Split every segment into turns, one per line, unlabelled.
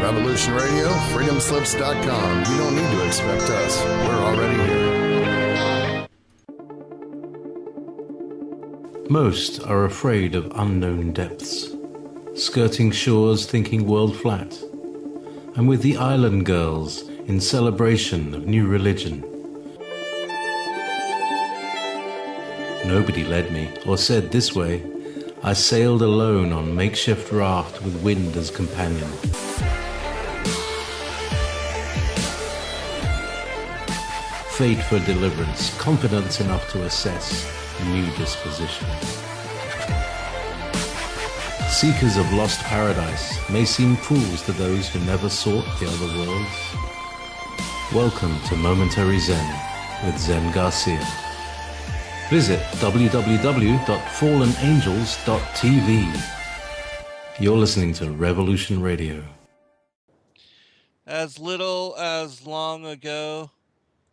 Revolution Radio, freedomslips.com. You don't need to expect us. We're already here.
Most are afraid of unknown depths, skirting shores thinking world flat, and with the island girls in celebration of new religion. Nobody led me or said this way. I sailed alone on makeshift raft with wind as companion. Fate for deliverance, confidence enough to assess new disposition. Seekers of lost paradise may seem fools to those who never sought the other worlds. Welcome to Momentary Zen with Zen Garcia. Visit www.fallenangels.tv. You're listening to Revolution Radio.
As little as long ago,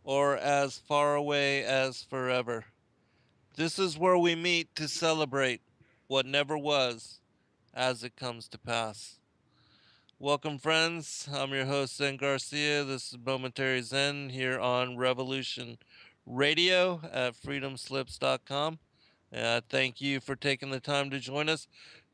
or as far away as forever. This is where we meet to celebrate what never was as it comes to pass. Welcome, friends. I'm your host, Zen Garcia. This is Momentary Zen here on Revolution Radio at freedomslips.com. Thank you for taking the time to join us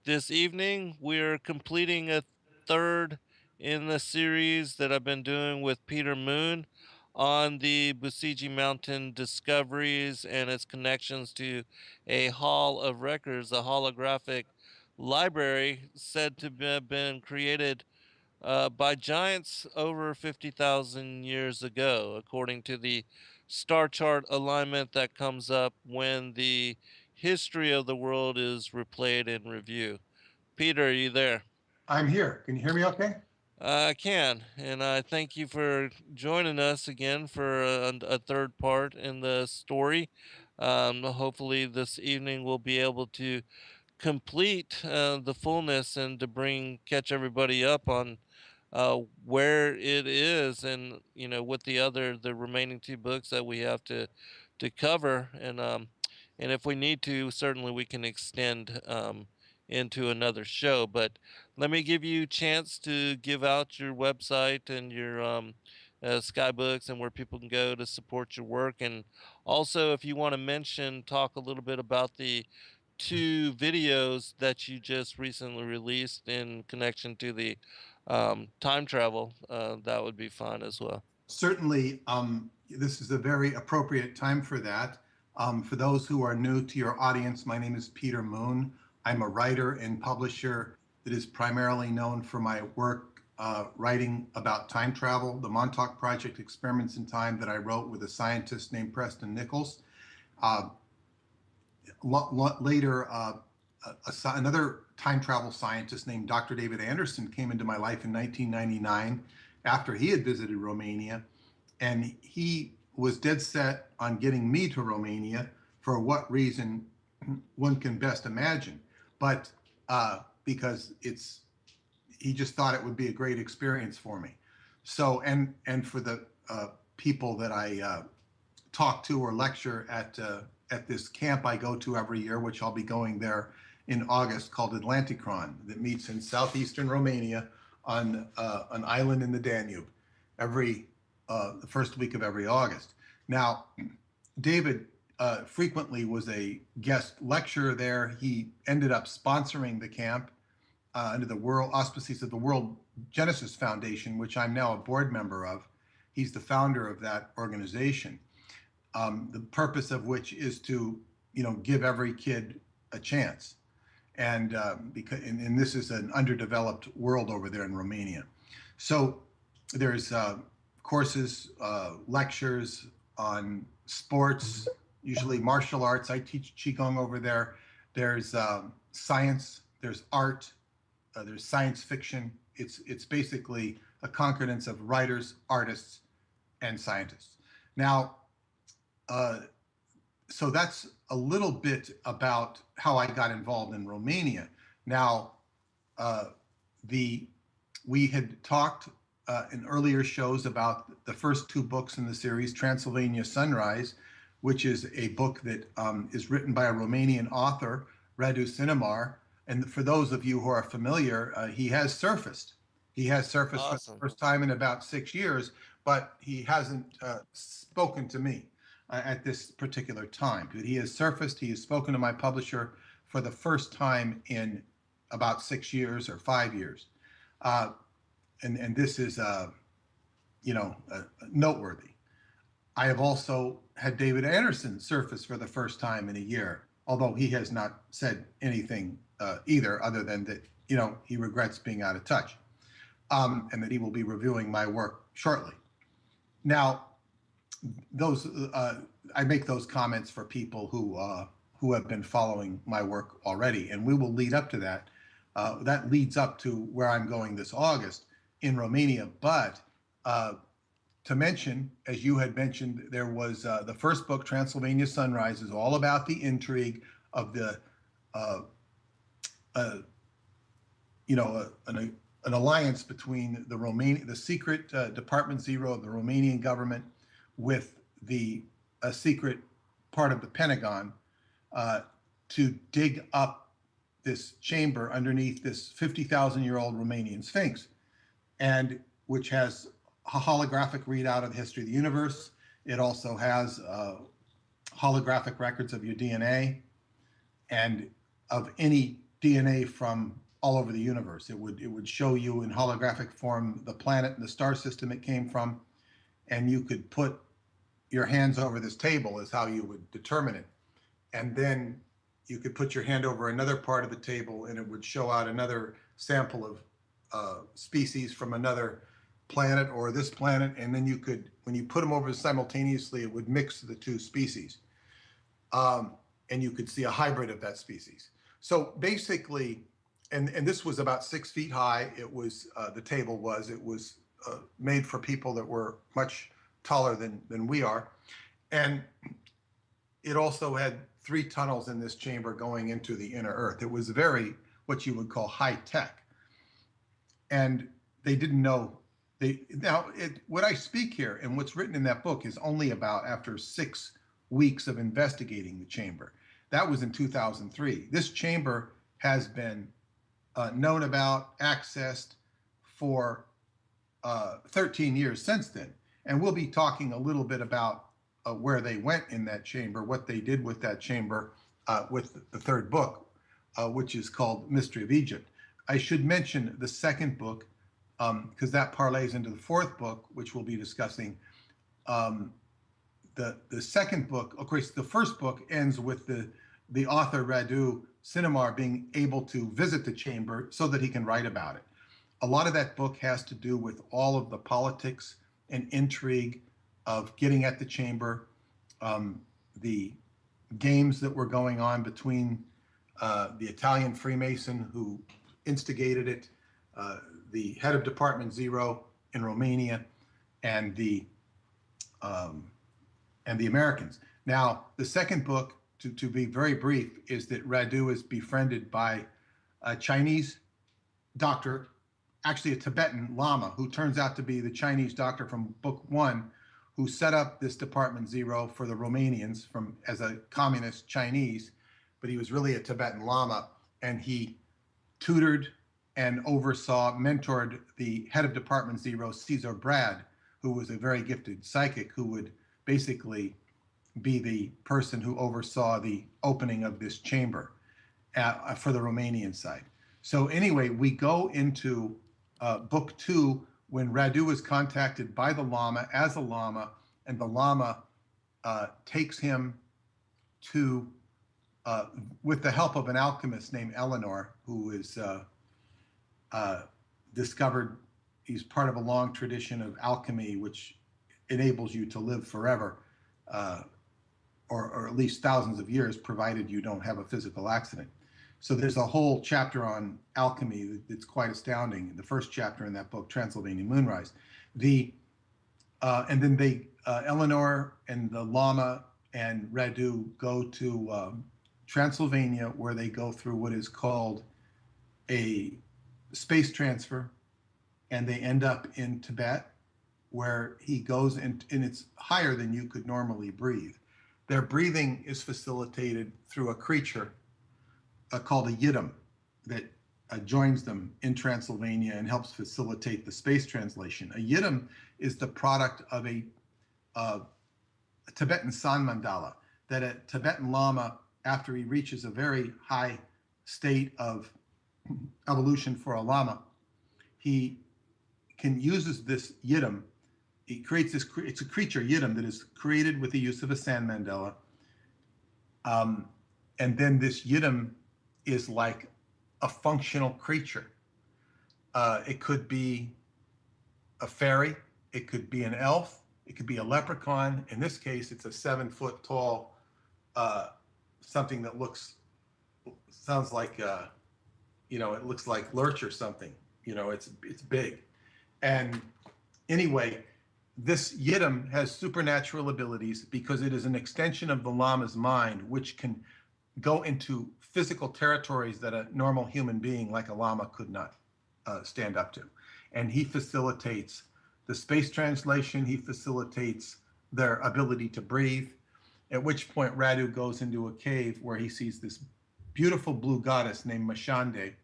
this evening. We're completing a third in the series that I've been doing with Peter Moon on the Buscegi Mountain discoveries and its connections to a Hall of Records, a holographic library said to have been created by giants over 50,000 years ago, according to the star chart alignment that comes up when the history of the world is replayed in review. Peter, are you there?
I'm here. Can you hear me okay?
I can, and I thank you for joining us again for a third part in the story. Hopefully this evening we'll be able to complete the fullness and to catch everybody up on where it is, and with the remaining two books that we have to cover, and if we need to, certainly we can extend into another show. But let me give you a chance to give out your website and your skybooks and where people can go to support your work, and also if you want to talk a little bit about the two videos that you just recently released in connection to the time travel, that would be fun as well.
Certainly, this is a very appropriate time for that. For those who are new to your audience, my name is Peter Moon. I'm a writer and publisher that is primarily known for my work writing about time travel, the Montauk Project Experiments in Time that I wrote with a scientist named Preston Nichols. Later, another time travel scientist named Dr. David Anderson came into my life in 1999 after he had visited Romania, and he was dead set on getting me to Romania for what reason one can best imagine, but because he just thought it would be a great experience for me. So, and for the people that I talk to or lecture at this camp I go to every year, which I'll be going there in August, called Atlanticron, that meets in southeastern Romania on an island in the Danube the first week of every August. Now, David frequently was a guest lecturer there. He ended up sponsoring the camp under the auspices of the World Genesis Foundation, which I'm now a board member of. He's the founder of that organization. The purpose of which is to, give every kid a chance, and this is an underdeveloped world over there in Romania. So there's courses, lectures on sports, usually martial arts. I teach qigong over there. There's science. There's art. There's science fiction. It's basically a concordance of writers, artists, and scientists. Now. So that's a little bit about how I got involved in Romania. Now, we had talked in earlier shows about the first two books in the series, Transylvania Sunrise, which is a book that is written by a Romanian author, Radu Sinemar. And for those of you who are familiar, he has surfaced He has surfaced for the
Awesome.
first time in about 6 years, but he hasn't spoken to me at this particular time. But he has surfaced. He has spoken to my publisher for the first time in about 6 years or 5 years, uh, and this is noteworthy. I have also had David Anderson surface for the first time in a year, although he has not said anything either, other than that he regrets being out of touch, and that he will be reviewing my work shortly. Now, those I make those comments for people who have been following my work already, and we will lead up to that. That leads up to where I'm going this August in Romania. But to mention, as you had mentioned, there was the first book, Transylvania Sunrise, is all about the intrigue of the an alliance between the secret Department Zero of the Romanian government with the secret part of the Pentagon to dig up this chamber underneath this 50,000-year-old Romanian Sphinx, and which has a holographic readout of the history of the universe. It also has holographic records of your DNA and of any DNA from all over the universe. It would show you in holographic form the planet and the star system it came from, and you could put your hands over this table is how you would determine it. And then you could put your hand over another part of the table and it would show out another sample of species from another planet or this planet. And then you could, when you put them over simultaneously, it would mix the two species. And you could see a hybrid of that species. So basically, and this was about 6 feet high. It was, the table was, it was made for people that were much taller than we are. And it also had 3 tunnels in this chamber going into the inner earth. It was very, what you would call high tech. And they didn't know, what I speak here and what's written in that book is only about after 6 weeks of investigating the chamber. That was in 2003. This chamber has been known about, accessed for 13 years since then. And we'll be talking a little bit about where they went in that chamber, what they did with that chamber with the third book, which is called Mystery of Egypt. I should mention the second book, because that parlays into the fourth book, which we'll be discussing. The second book, of course, the first book ends with the author Radu Cinemar being able to visit the chamber so that he can write about it. A lot of that book has to do with all of the politics and intrigue of getting at the chamber, the games that were going on between the Italian Freemason who instigated it, the head of Department Zero in Romania, and the Americans. Now, the second book, to be very brief, is that Radu is befriended by a Chinese doctor, actually a Tibetan Lama, who turns out to be the Chinese doctor from book 1, who set up this Department Zero for the Romanians as a communist Chinese, but he was really a Tibetan Lama, and he tutored and oversaw, mentored the head of Department Zero, Caesar Brad, who was a very gifted psychic who would basically be the person who oversaw the opening of this chamber for the Romanian side. So anyway, we go into book 2 when Radu is contacted by the Lama as a Lama, and the Lama takes him to, with the help of an alchemist named Eleanor, who is discovered, he's part of a long tradition of alchemy, which enables you to live forever, or at least thousands of years, provided you don't have a physical accident. So there's a whole chapter on alchemy that's quite astounding. The first chapter in that book, Transylvania Moonrise. And then Eleanor and the Lama and Radu go to Transylvania, where they go through what is called a space transfer, and they end up in Tibet, where he goes and it's higher than you could normally breathe. Their breathing is facilitated through a creature called a yidam that joins them in Transylvania and helps facilitate the space translation. A yidam is the product of a Tibetan sun mandala, that a Tibetan Lama, after he reaches a very high state of evolution for a Lama, he uses this yidam. He creates this, it's a creature, yidam, that is created with the use of a sand mandala. And then this yidam is like a functional creature. It could be a fairy, it could be an elf, it could be a leprechaun. In this case, it's a 7-foot tall, something that sounds like, it looks like lurch or something. It's big. And anyway, this yidam has supernatural abilities because it is an extension of the Lama's mind, which can go into physical territories that a normal human being like a Lama could not stand up to. And he facilitates the space translation, he facilitates their ability to breathe, at which point Radu goes into a cave where he sees this beautiful blue goddess named Mashande,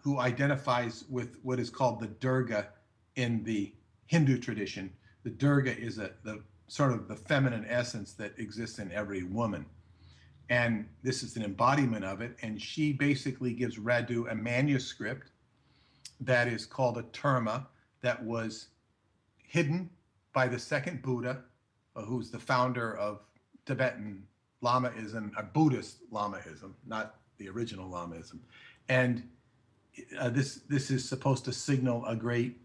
who identifies with what is called the Durga in the Hindu tradition. The Durga is the sort of the feminine essence that exists in every woman. And this is an embodiment of it. And she basically gives Radu a manuscript that is called a terma, that was hidden by the second Buddha, who's the founder of Tibetan Lamaism, a Buddhist Lamaism, not the original Lamaism. And this is supposed to signal a great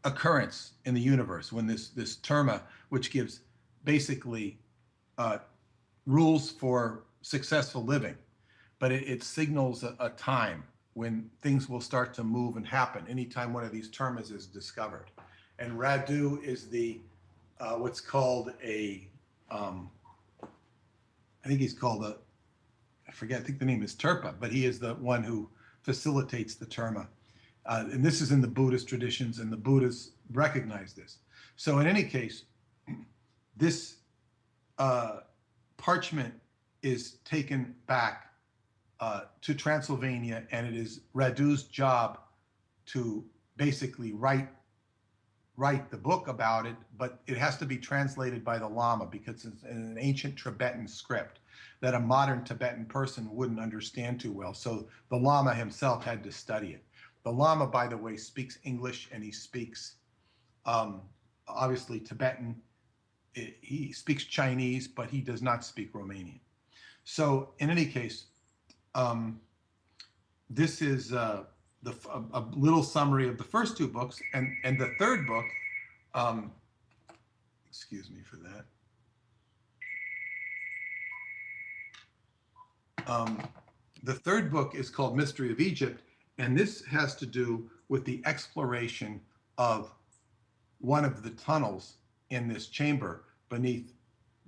occurrence in the universe, when this terma, which gives basically rules for successful living, but it signals a time when things will start to move and happen anytime one of these termas is discovered. And Radu is the what's called I think he's called I think the name is Terpa, but he is the one who facilitates the terma. And this is in the Buddhist traditions, and the Buddhists recognize this. So in any case, this parchment is taken back to Transylvania, and it is Radu's job to basically write the book about it, but it has to be translated by the Lama because it's in an ancient Tibetan script that a modern Tibetan person wouldn't understand too well. So the Lama himself had to study it. The Lama, by the way, speaks English, and he speaks obviously Tibetan. He speaks Chinese, but he does not speak Romanian. So in any case, this is a little summary of the first two books, and the third book, excuse me for that. The third book is called Mystery of Egypt, and this has to do with the exploration of one of the tunnels in this chamber beneath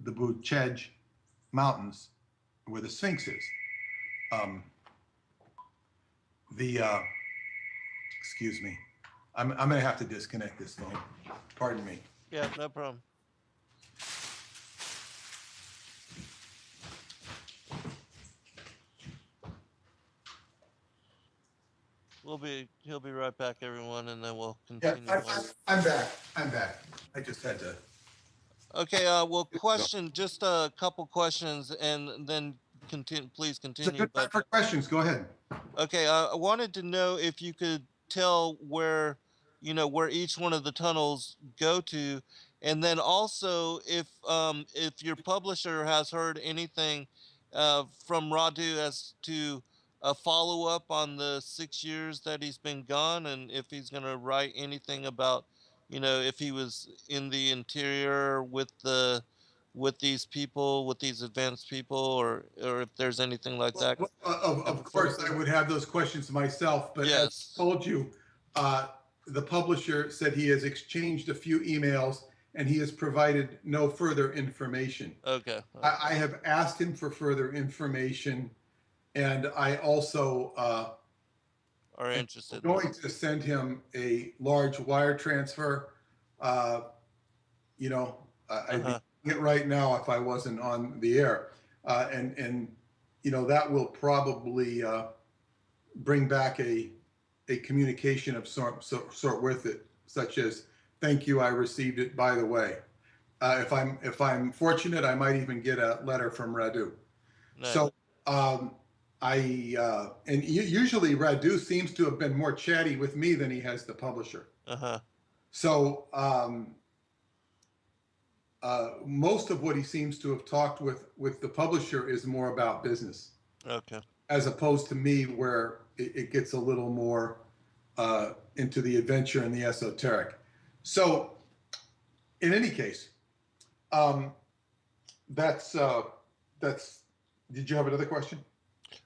the Buscegi mountains where the Sphinx is. Excuse me, I'm going to have to disconnect this phone. Pardon me.
Yeah, no problem. He'll be right back, everyone, and then we'll continue.
Yeah, I'm back. I just had to.
Okay. Well, just a couple questions, and then please continue.
It's a good time for questions. Go ahead.
Okay. I wanted to know if you could tell where each one of the tunnels go to, and then also if your publisher has heard anything from Radu as to a follow-up on the 6 years that he's been gone, and if he's going to write anything about, if he was in the interior with these people, with these advanced people, or if there's anything like that.
Of course, I would have those questions myself, but
yes.
As I told you, the publisher said he has exchanged a few emails and he has provided no further information.
Okay.
I have asked him for further information, and I also
are interested.
I'm going to send him a large wire transfer. I'd be doing it right now if I wasn't on the air. And that will probably bring back a communication of sort with it, such as, "Thank you, I received it, by the way." If I'm fortunate, I might even get a letter from Radu.
Nice.
So and usually Radu seems to have been more chatty with me than he has the publisher.
Uh-huh.
So most of what he seems to have talked with the publisher is more about business,
Okay.
as opposed to me, where it gets a little more into the adventure and the esoteric. So in any case, that's did you have another question?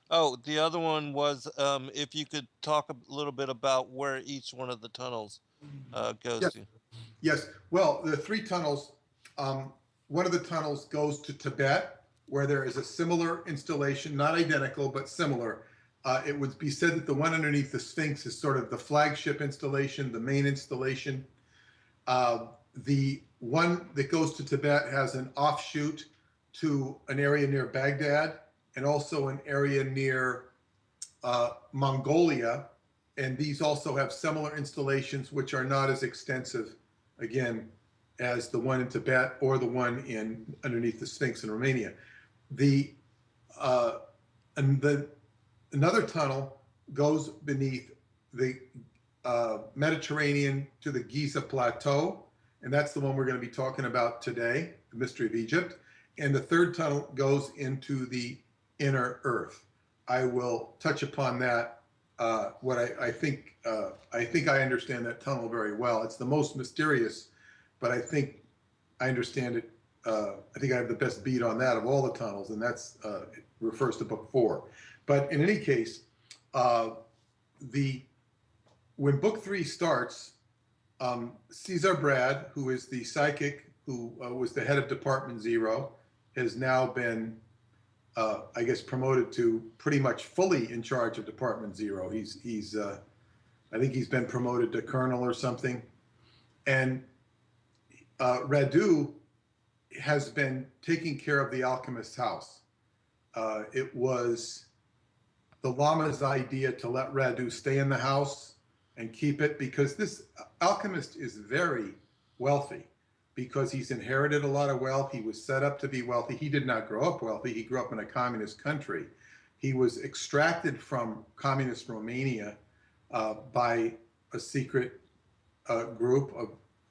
Oh, the other one was if you could talk a little bit about where each one of the tunnels goes
Yes.
to.
Yes. Well, the three tunnels, one of the tunnels goes to Tibet, where there is a similar installation, not identical, but similar. It would be said that the one underneath the Sphinx is sort of the flagship installation, the main installation. The one that goes to Tibet has an offshoot to an area near Baghdad, and also an area near Mongolia. And these also have similar installations, which are not as extensive, again, as the one in Tibet or the one underneath the Sphinx in Romania. Another tunnel goes beneath the Mediterranean to the Giza Plateau, and that's the one we're going to be talking about today, the Mystery of Egypt. And the third tunnel goes into the inner earth. I will touch upon that. I think I understand that tunnel very well. It's the most mysterious, but I think I understand it. I think I have the best beat on that of all the tunnels, and that's it refers to book 4. But in any case, when book 3 starts, Caesar Brad, who is the psychic who was the head of Department 0, has now been I guess promoted to pretty much fully in charge of Department 0. He's I think he's been promoted to colonel or something. And Radu has been taking care of the alchemist's house. It was the Lama's idea to let Radu stay in the house and keep it, because this alchemist is very wealthy, because he's inherited a lot of wealth. He was set up to be wealthy. He did not grow up wealthy. He grew up in a communist country. He was extracted from communist Romania by a secret group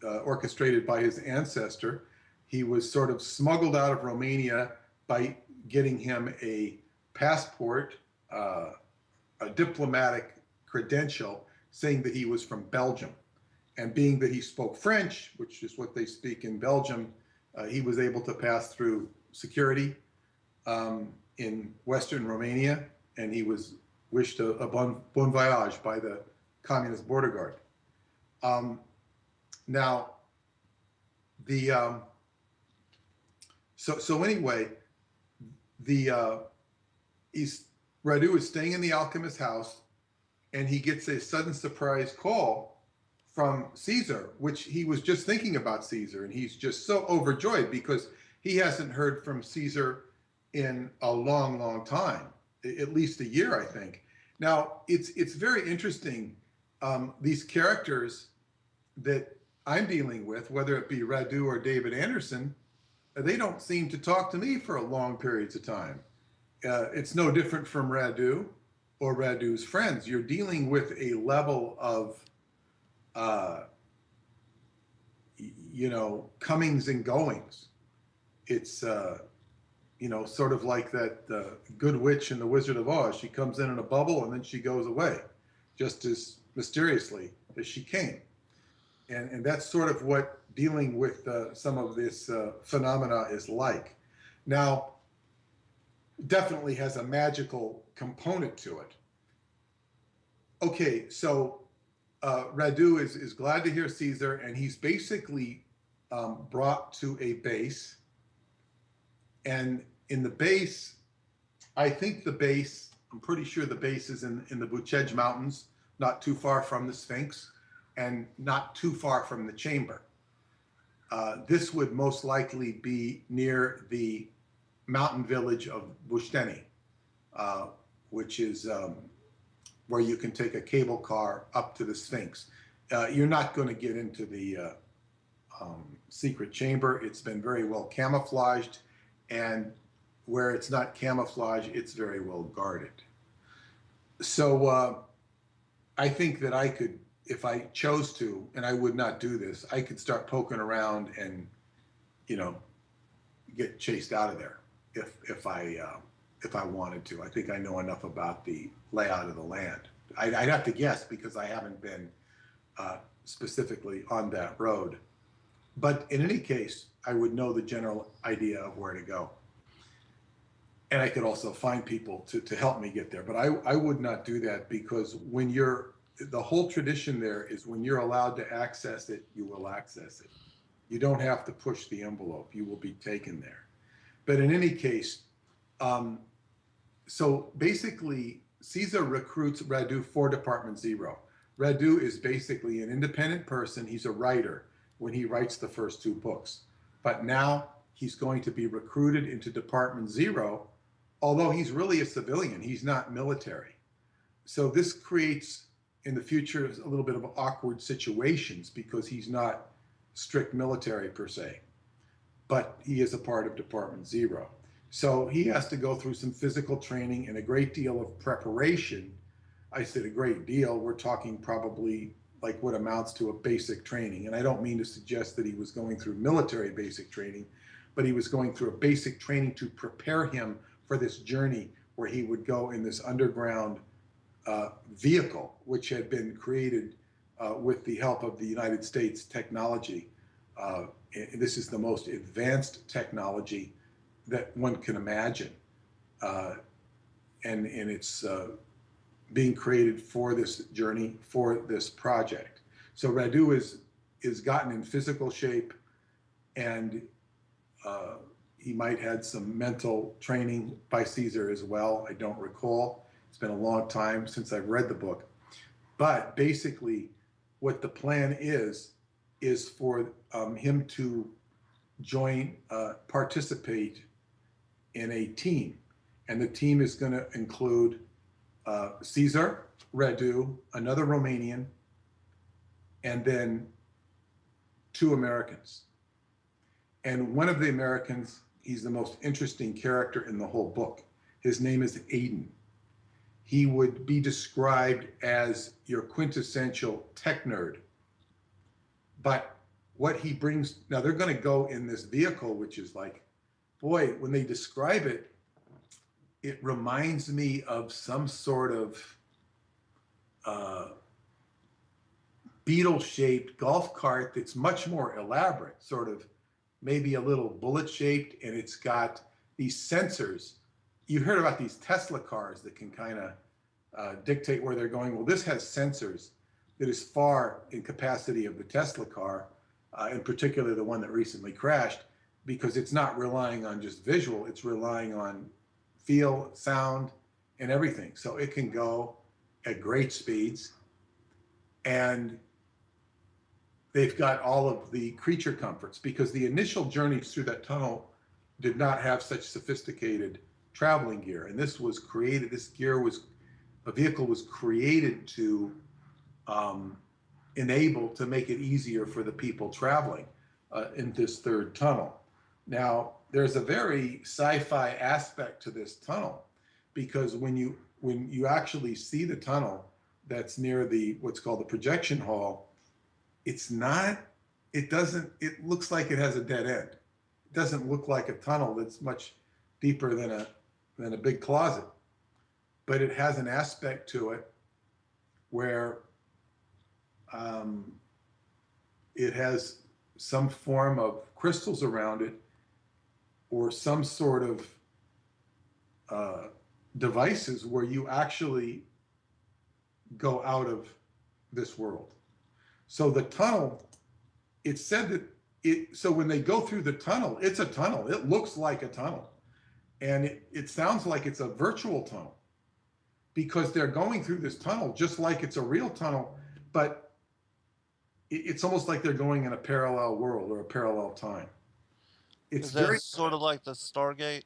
orchestrated by his ancestor. He was sort of smuggled out of Romania by getting him a passport, a diplomatic credential saying that he was from Belgium. And being that he spoke French, which is what they speak in Belgium, he was able to pass through security in Western Romania, and he was wished a bon voyage by the communist border guard. Now, so anyway, Radu is staying in the alchemist's house, and he gets a sudden surprise call from Caesar, which he was just thinking about Caesar, and he's just so overjoyed because he hasn't heard from Caesar in a long, long time, at least a year, I think. Now, it's very interesting. These characters that I'm dealing with, whether it be Radu or David Anderson, they don't seem to talk to me for long periods of time. It's no different from Radu or Radu's friends. You're dealing with a level of comings and goings. It's sort of like that good witch in the Wizard of Oz. She comes in a bubble and then she goes away, just as mysteriously as she came. And that's sort of what dealing with some of this phenomena is like. Now, definitely has a magical component to it. Okay, so Radu is glad to hear Caesar, and he's basically brought to a base. And in the base, I'm pretty sure the base is in the Buscegi Mountains, not too far from the Sphinx, and not too far from the chamber. This would most likely be near the mountain village of Buscegi. uh, which is where you can take a cable car up to the Sphinx. You're not going to get into the secret chamber. It's been very well camouflaged, and where it's not camouflaged, it's very well guarded. So I think that I could, if I chose to, and I would not do this, I could start poking around and, you know, get chased out of there if I wanted to. I think I know enough about the layout of the land. I'd have to guess because I haven't been specifically on that road. But in any case, I would know the general idea of where to go. And I could also find people to help me get there. But I would not do that because when the whole tradition there is when you're allowed to access it, you will access it. You don't have to push the envelope. You will be taken there. But in any case, so basically, Caesar recruits Radu for Department Zero. Radu is basically an independent person. He's a writer when he writes the first two books. But now he's going to be recruited into Department Zero, although he's really a civilian. He's not military. So this creates, in the future, a little bit of awkward situations because he's not strict military per se, but he is a part of Department Zero. So he has to go through some physical training and a great deal of preparation. I said a great deal. We're talking probably like what amounts to a basic training. And I don't mean to suggest that he was going through military basic training, but he was going through a basic training to prepare him for this journey where he would go in this underground vehicle, which had been created with the help of the United States technology. This is the most advanced technology that one can imagine. And it's being created for this journey, for this project. So Radu is gotten in physical shape, and he might had some mental training by Caesar as well. I don't recall. It's been a long time since I've read the book. But basically, what the plan is for him to participate in a team. And the team is going to include Caesar, Radu, another Romanian, and then two Americans. And one of the Americans, he's the most interesting character in the whole book. His name is Aiden. He would be described as your quintessential tech nerd. But what he brings, now they're going to go in this vehicle, which is like, boy, when they describe it, it reminds me of some sort of beetle-shaped golf cart that's much more elaborate, sort of maybe a little bullet-shaped, and it's got these sensors. You heard about these Tesla cars that can kind of dictate where they're going. Well, this has sensors that is far in capacity of the Tesla car, in particular the one that recently crashed, because it's not relying on just visual, it's relying on feel, sound, and everything. So it can go at great speeds. And they've got all of the creature comforts, because the initial journeys through that tunnel did not have such sophisticated traveling gear. And this was created, a vehicle was created to enable, to make it easier for the people traveling in this third tunnel. Now, there's a very sci-fi aspect to this tunnel, because when you actually see the tunnel that's near what's called the projection hall, it looks like it has a dead end. It doesn't look like a tunnel that's much deeper than a big closet, but it has an aspect to it where it has some form of crystals around it, or some sort of devices where you actually go out of this world. So the tunnel, it's said that so when they go through the tunnel, it's a tunnel. It looks like a tunnel. And it sounds like it's a virtual tunnel, because they're going through this tunnel just like it's a real tunnel, but it's almost like they're going in a parallel world or a parallel time. It's
Is that
very
sort of like the Stargate,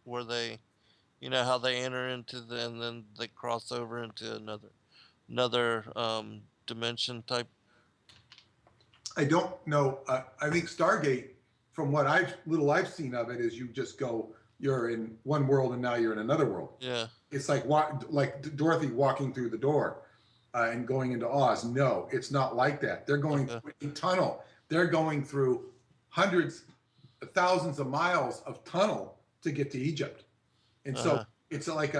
where they You know how they enter into the and then they cross over into another dimension type.
I don't know. I think Stargate, from what I've seen of it, is you just go, you're in one world and now you're in another world.
Yeah.
It's like Dorothy walking through the door and going into Oz. No, it's not like that. They're going
Okay.
through a tunnel. They're going through hundreds, thousands of miles of tunnel to get to Egypt. And so
Uh-huh.
it's like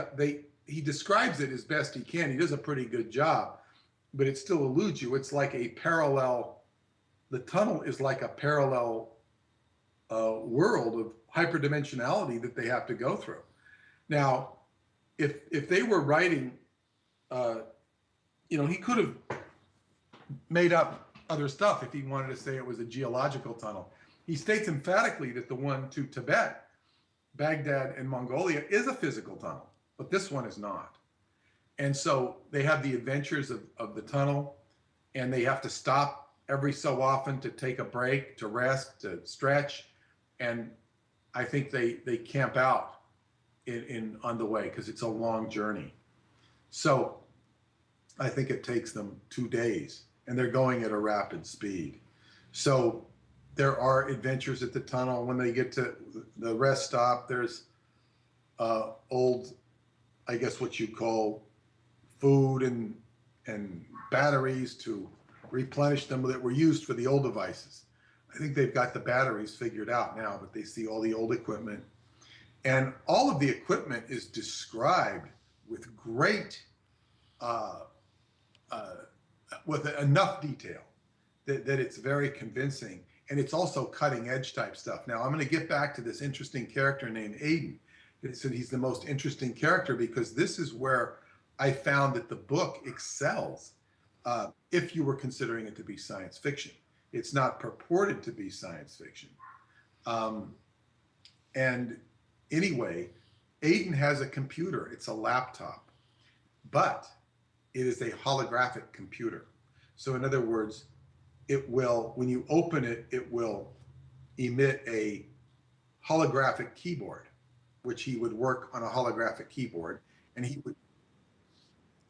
he describes it as best he can. He does a pretty good job, but it still eludes you. It's like a parallel. The tunnel is like a parallel world of hyperdimensionality that they have to go through. Now, if they were writing, he could have made up other stuff if he wanted to say it was a geological tunnel. He states emphatically that the one to Tibet, Baghdad, and Mongolia is a physical tunnel, but this one is not. And so they have the adventures of the tunnel, and they have to stop every so often to take a break, to rest, to stretch. And I think they camp out in on the way because it's a long journey. So I think it takes them 2 days, and they're going at a rapid speed. So there are adventures at the tunnel. When they get to the rest stop, there's old, I guess what you call food and batteries to replenish them that were used for the old devices. I think they've got the batteries figured out now, but they see all the old equipment. And all of the equipment is described with great, with enough detail that it's very convincing. And it's also cutting edge type stuff. Now, I'm going to get back to this interesting character named Aiden. So he's the most interesting character because this is where I found that the book excels if you were considering it to be science fiction. It's not purported to be science fiction. And anyway, Aiden has a computer. It's a laptop, but it is a holographic computer. So in other words, it will, when you open it, it will emit a holographic keyboard, which he would work on a holographic keyboard, and he would.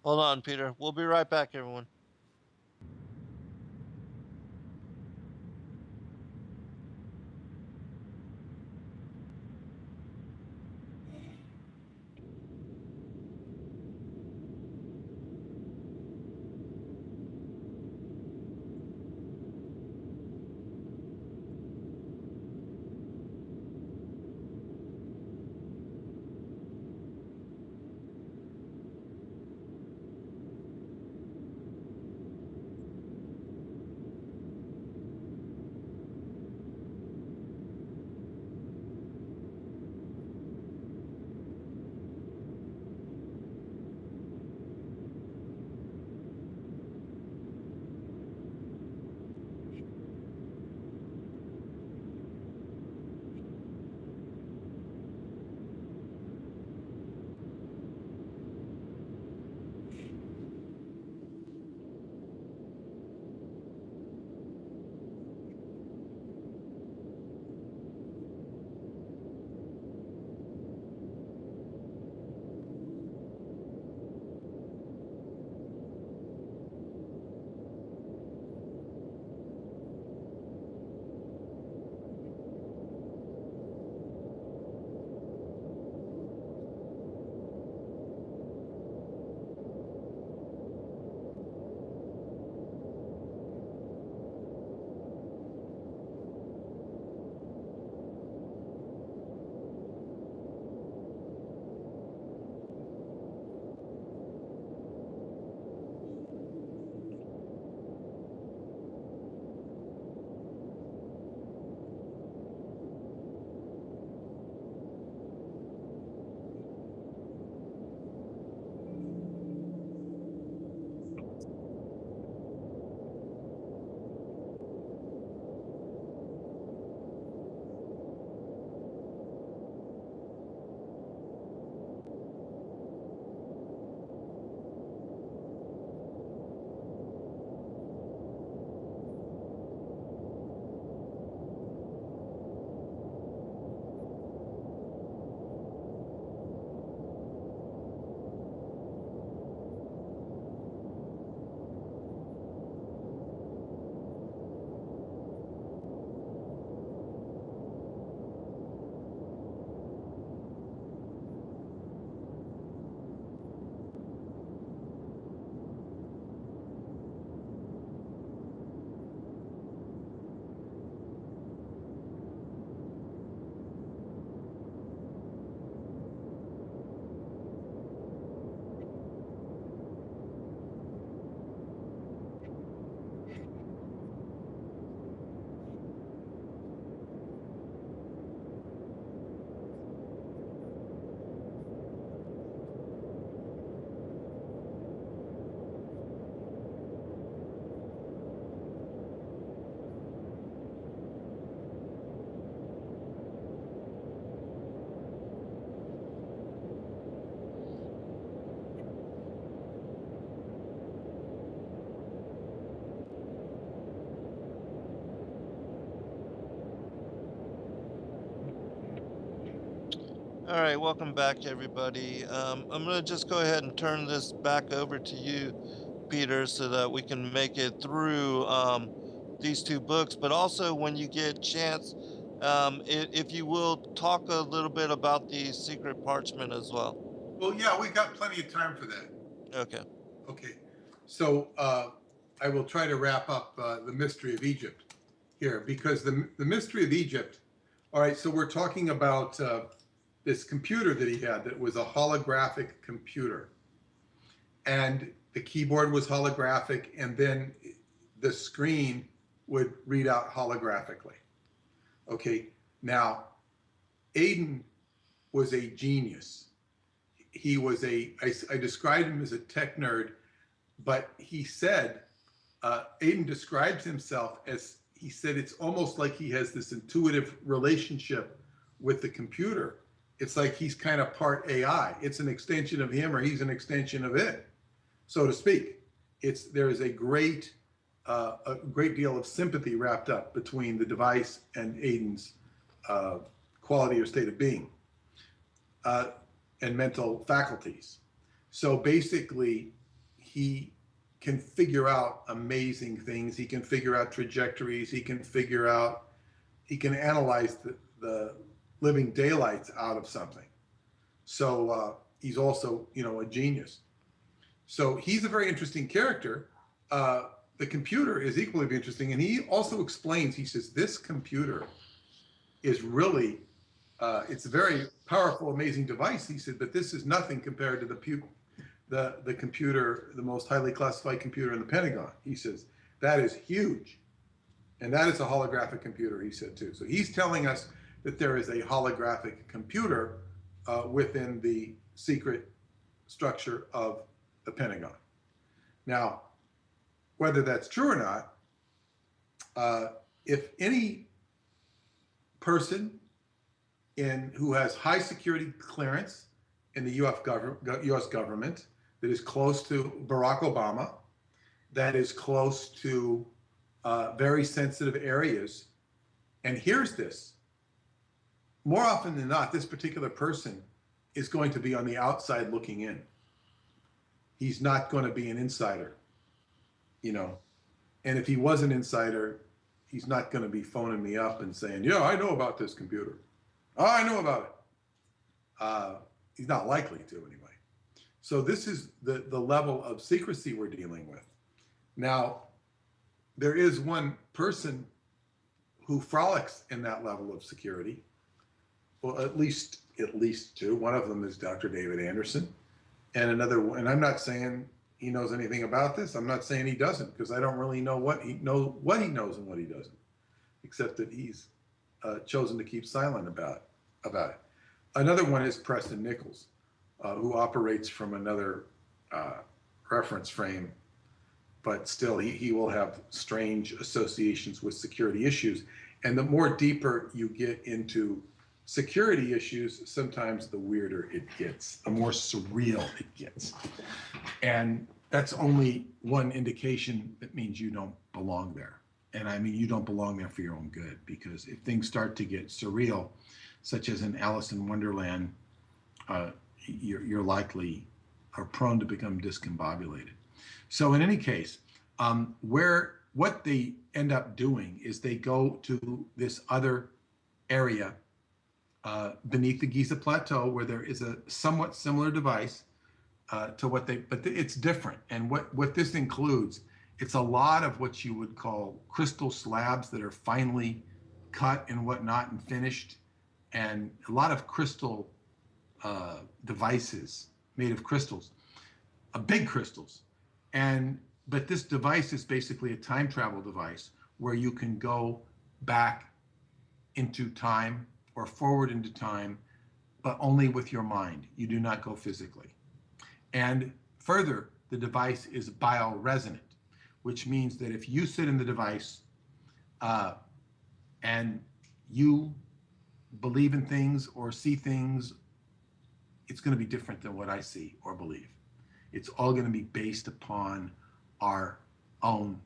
Hold on, Peter. We'll be right back, everyone. All right, welcome back, everybody. I'm going to just go ahead and turn this back over to you, Peter, so that we can make it through these two books. But also, when you get a chance, if you will, talk a little bit about the Secret Parchment as well.
Well, yeah, we got plenty of time for that.
Okay.
Okay, so I will try to wrap up the mystery of Egypt here, because the mystery of Egypt. All right, so we're talking about this computer that he had that was a holographic computer, and the keyboard was holographic, and then the screen would read out holographically. Okay, now Aiden was a genius. He was I described him as a tech nerd, but he said, Aiden describes himself as, he said, it's almost like he has this intuitive relationship with the computer. It's like he's kind of part AI. It's an extension of him, or he's an extension of it, so to speak. There is a great deal of sympathy wrapped up between the device and Aiden's quality or state of being and mental faculties. So basically, he can figure out amazing things. He can figure out trajectories. He can analyze the living daylights out of something. So he's also, a genius. So he's a very interesting character. The computer is equally interesting. And he also explains, he says, this computer is really, it's a very powerful, amazing device. He said, but this is nothing compared to the computer, the most highly classified computer in the Pentagon. He says, that is huge. And that is a holographic computer, he said too. So he's telling us that there is a holographic computer within the secret structure of the Pentagon. Now, whether that's true or not, if any person who has high security clearance in the U.S. government, that is close to Barack Obama, that is close to very sensitive areas, and hears this, more often than not, this particular person is going to be on the outside looking in. He's not going to be an insider, And if he was an insider, he's not going to be phoning me up and saying, yeah, I know about this computer. Oh, I know about it. He's not likely to anyway. So this is the level of secrecy we're dealing with. Now, there is one person who frolics in that level of security. Well, at least two. One of them is Dr. David Anderson, and another one. And I'm not saying he knows anything about this. I'm not saying he doesn't, because I don't really know what he knows and what he doesn't, except that he's chosen to keep silent about it. Another one is Preston Nichols, who operates from another reference frame, but still he will have strange associations with security issues. And the more deeper you get into security issues, sometimes the weirder it gets, the more surreal it gets. And that's only one indication that means you don't belong there. And I mean, you don't belong there for your own good, because if things start to get surreal, such as in Alice in Wonderland, you're likely are prone to become discombobulated. So in any case, what they end up doing is they go to this other area beneath the Giza Plateau, where there is a somewhat similar device to what but it's different. And what this includes, it's a lot of what you would call crystal slabs that are finely cut and whatnot and finished, and a lot of crystal devices made of crystals, big crystals. But this device is basically a time travel device where you can go back into time or forward into time, but only with your mind. You do not go physically. And further, the device is bioresonant, which means that if you sit in the device and you believe in things or see things, it's going to be different than what I see or believe. It's all going to be based upon our own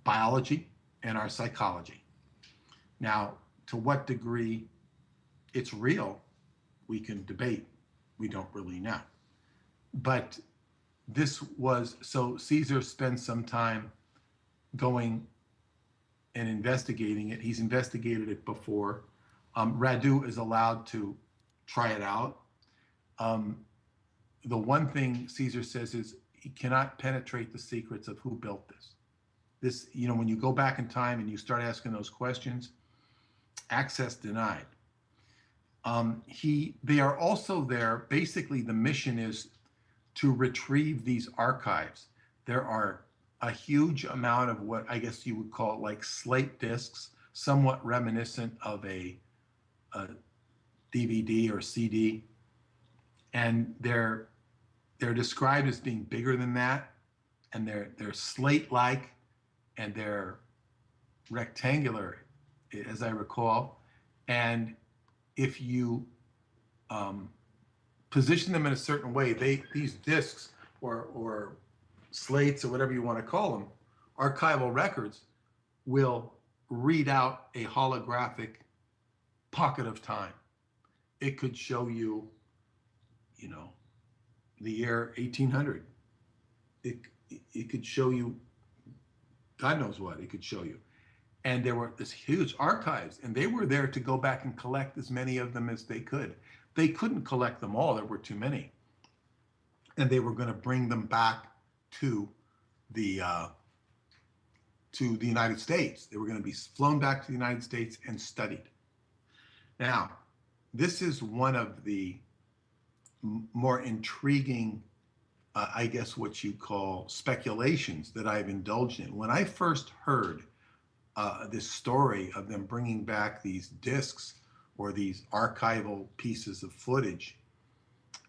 biology and our psychology. Now, to what degree it's real, we can debate. We don't really know. But this was, so Caesar spent some time going and investigating it. He's investigated it before. Radu is allowed to try it out. The one thing Caesar says is he cannot penetrate the secrets of who built this. This, you know, when you go back in time and you start asking those questions, access denied. They are also there. Basically, the mission is to retrieve these archives. There are a huge amount of what I guess you would call like slate discs, somewhat reminiscent of a DVD or CD, and they're described as being bigger than that, and they're slate-like, and they're rectangular, as I recall. And if you position them in a certain way, these discs or slates or whatever you want to call them, archival records, will read out a holographic pocket of time. It could show you, you know, the year 1800. It could show you, God knows what it could show you. And there were this huge archives, and they were there to go back and collect as many of them as they could. They couldn't collect them all, there were too many. And they were going to bring them back to the United States. They were going to be flown back to the United States and studied. Now, this is one of the more intriguing, I guess what you call speculations that I've indulged in. When I first heard this story of them bringing back these discs or these archival pieces of footage,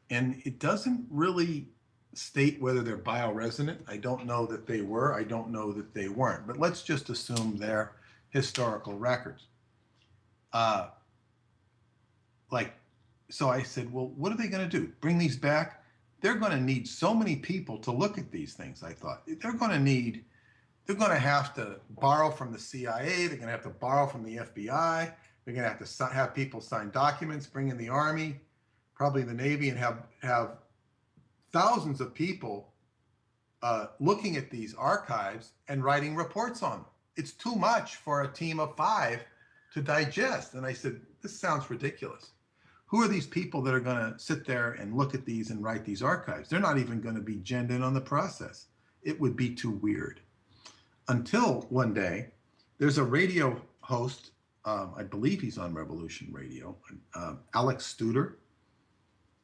and it doesn't really state whether they're bioresonant. I don't know that they were. I don't know that they weren't. But let's just assume they're historical records. So I said, well, what are they going to do? Bring these back? They're going to need so many people to look at these things, I thought. They're going to have to borrow from the CIA. They're going to have to borrow from the FBI. They're going to have to have people sign documents, bring in the Army, probably the Navy, and have thousands of people looking at these archives and writing reports on them. It's too much for a team of 5 to digest. And I said, this sounds ridiculous. Who are these people that are going to sit there and look at these and write these archives? They're not even going to be genned in on the process. It would be too weird. Until one day, there's a radio host, I believe he's on Revolution Radio, Alex Studer,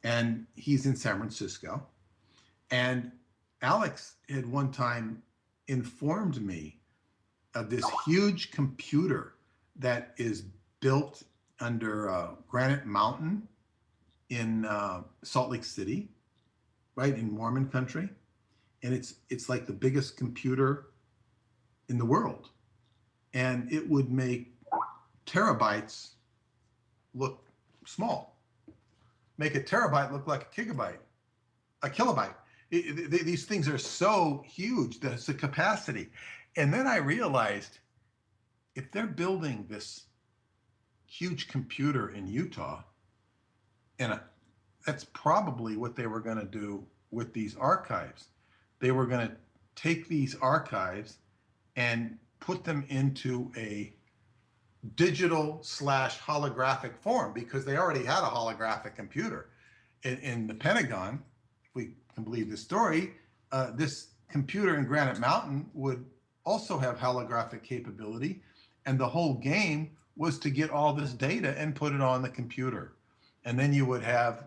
and he's in San Francisco. And Alex had one time informed me of this huge computer that is built under Granite Mountain in Salt Lake City, right in Mormon country. And it's like the biggest computer in the world. And it would make terabytes look small. Make a terabyte look like a kilobyte. These things are so huge, that's the capacity. And then I realized, if they're building this huge computer in Utah, and that's probably what they were going to do with these archives. They were going to take these archives and put them into a digital / holographic form, because they already had a holographic computer. In the Pentagon, if we can believe the story, this computer in Granite Mountain would also have holographic capability, and the whole game was to get all this data and put it on the computer. And then you would have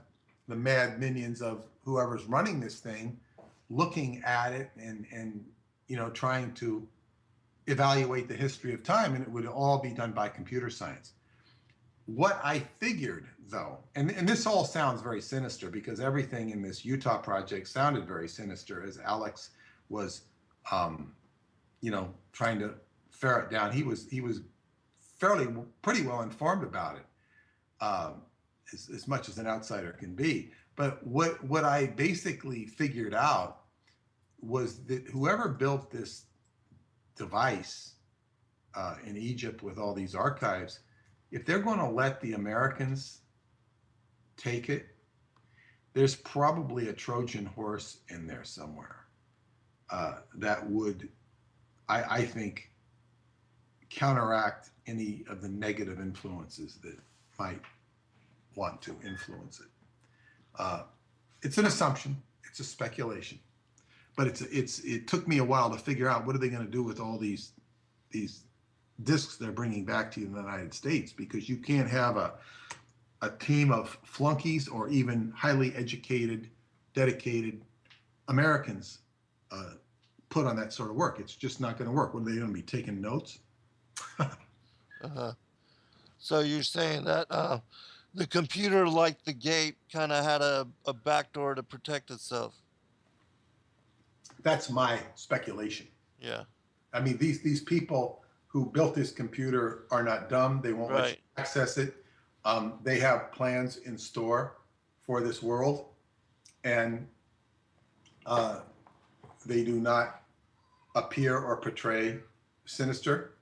the mad minions of whoever's running this thing looking at it and you know, trying to evaluate the history of time, and it would all be done by computer science. What I figured, though, and this all sounds very sinister, because everything in this Utah project sounded very sinister as Alex was, you know, trying to ferret down. He was pretty well informed about it, as much as an outsider can be. But what I basically figured out was that whoever built this device in Egypt with all these archives, if they're going to let the Americans take it, there's probably a Trojan horse in there somewhere that would, I think, counteract any of the negative influences that might want to influence it. It's an assumption, it's a speculation, but it took me a while to figure out what are they going to do with all these discs they're bringing back to you in the United States, because you can't have a team of flunkies or even highly educated, dedicated Americans put on that sort of work. It's just not going to work. What are they going to be taking notes?
Uh-huh. So you're saying that the computer, like the gate, kind of had a backdoor to protect itself.
That's my speculation.
Yeah.
I mean, these people who built this computer are not dumb. They won't let you
Right.
access it. They have plans in store for this world, and they do not appear or portray sinister.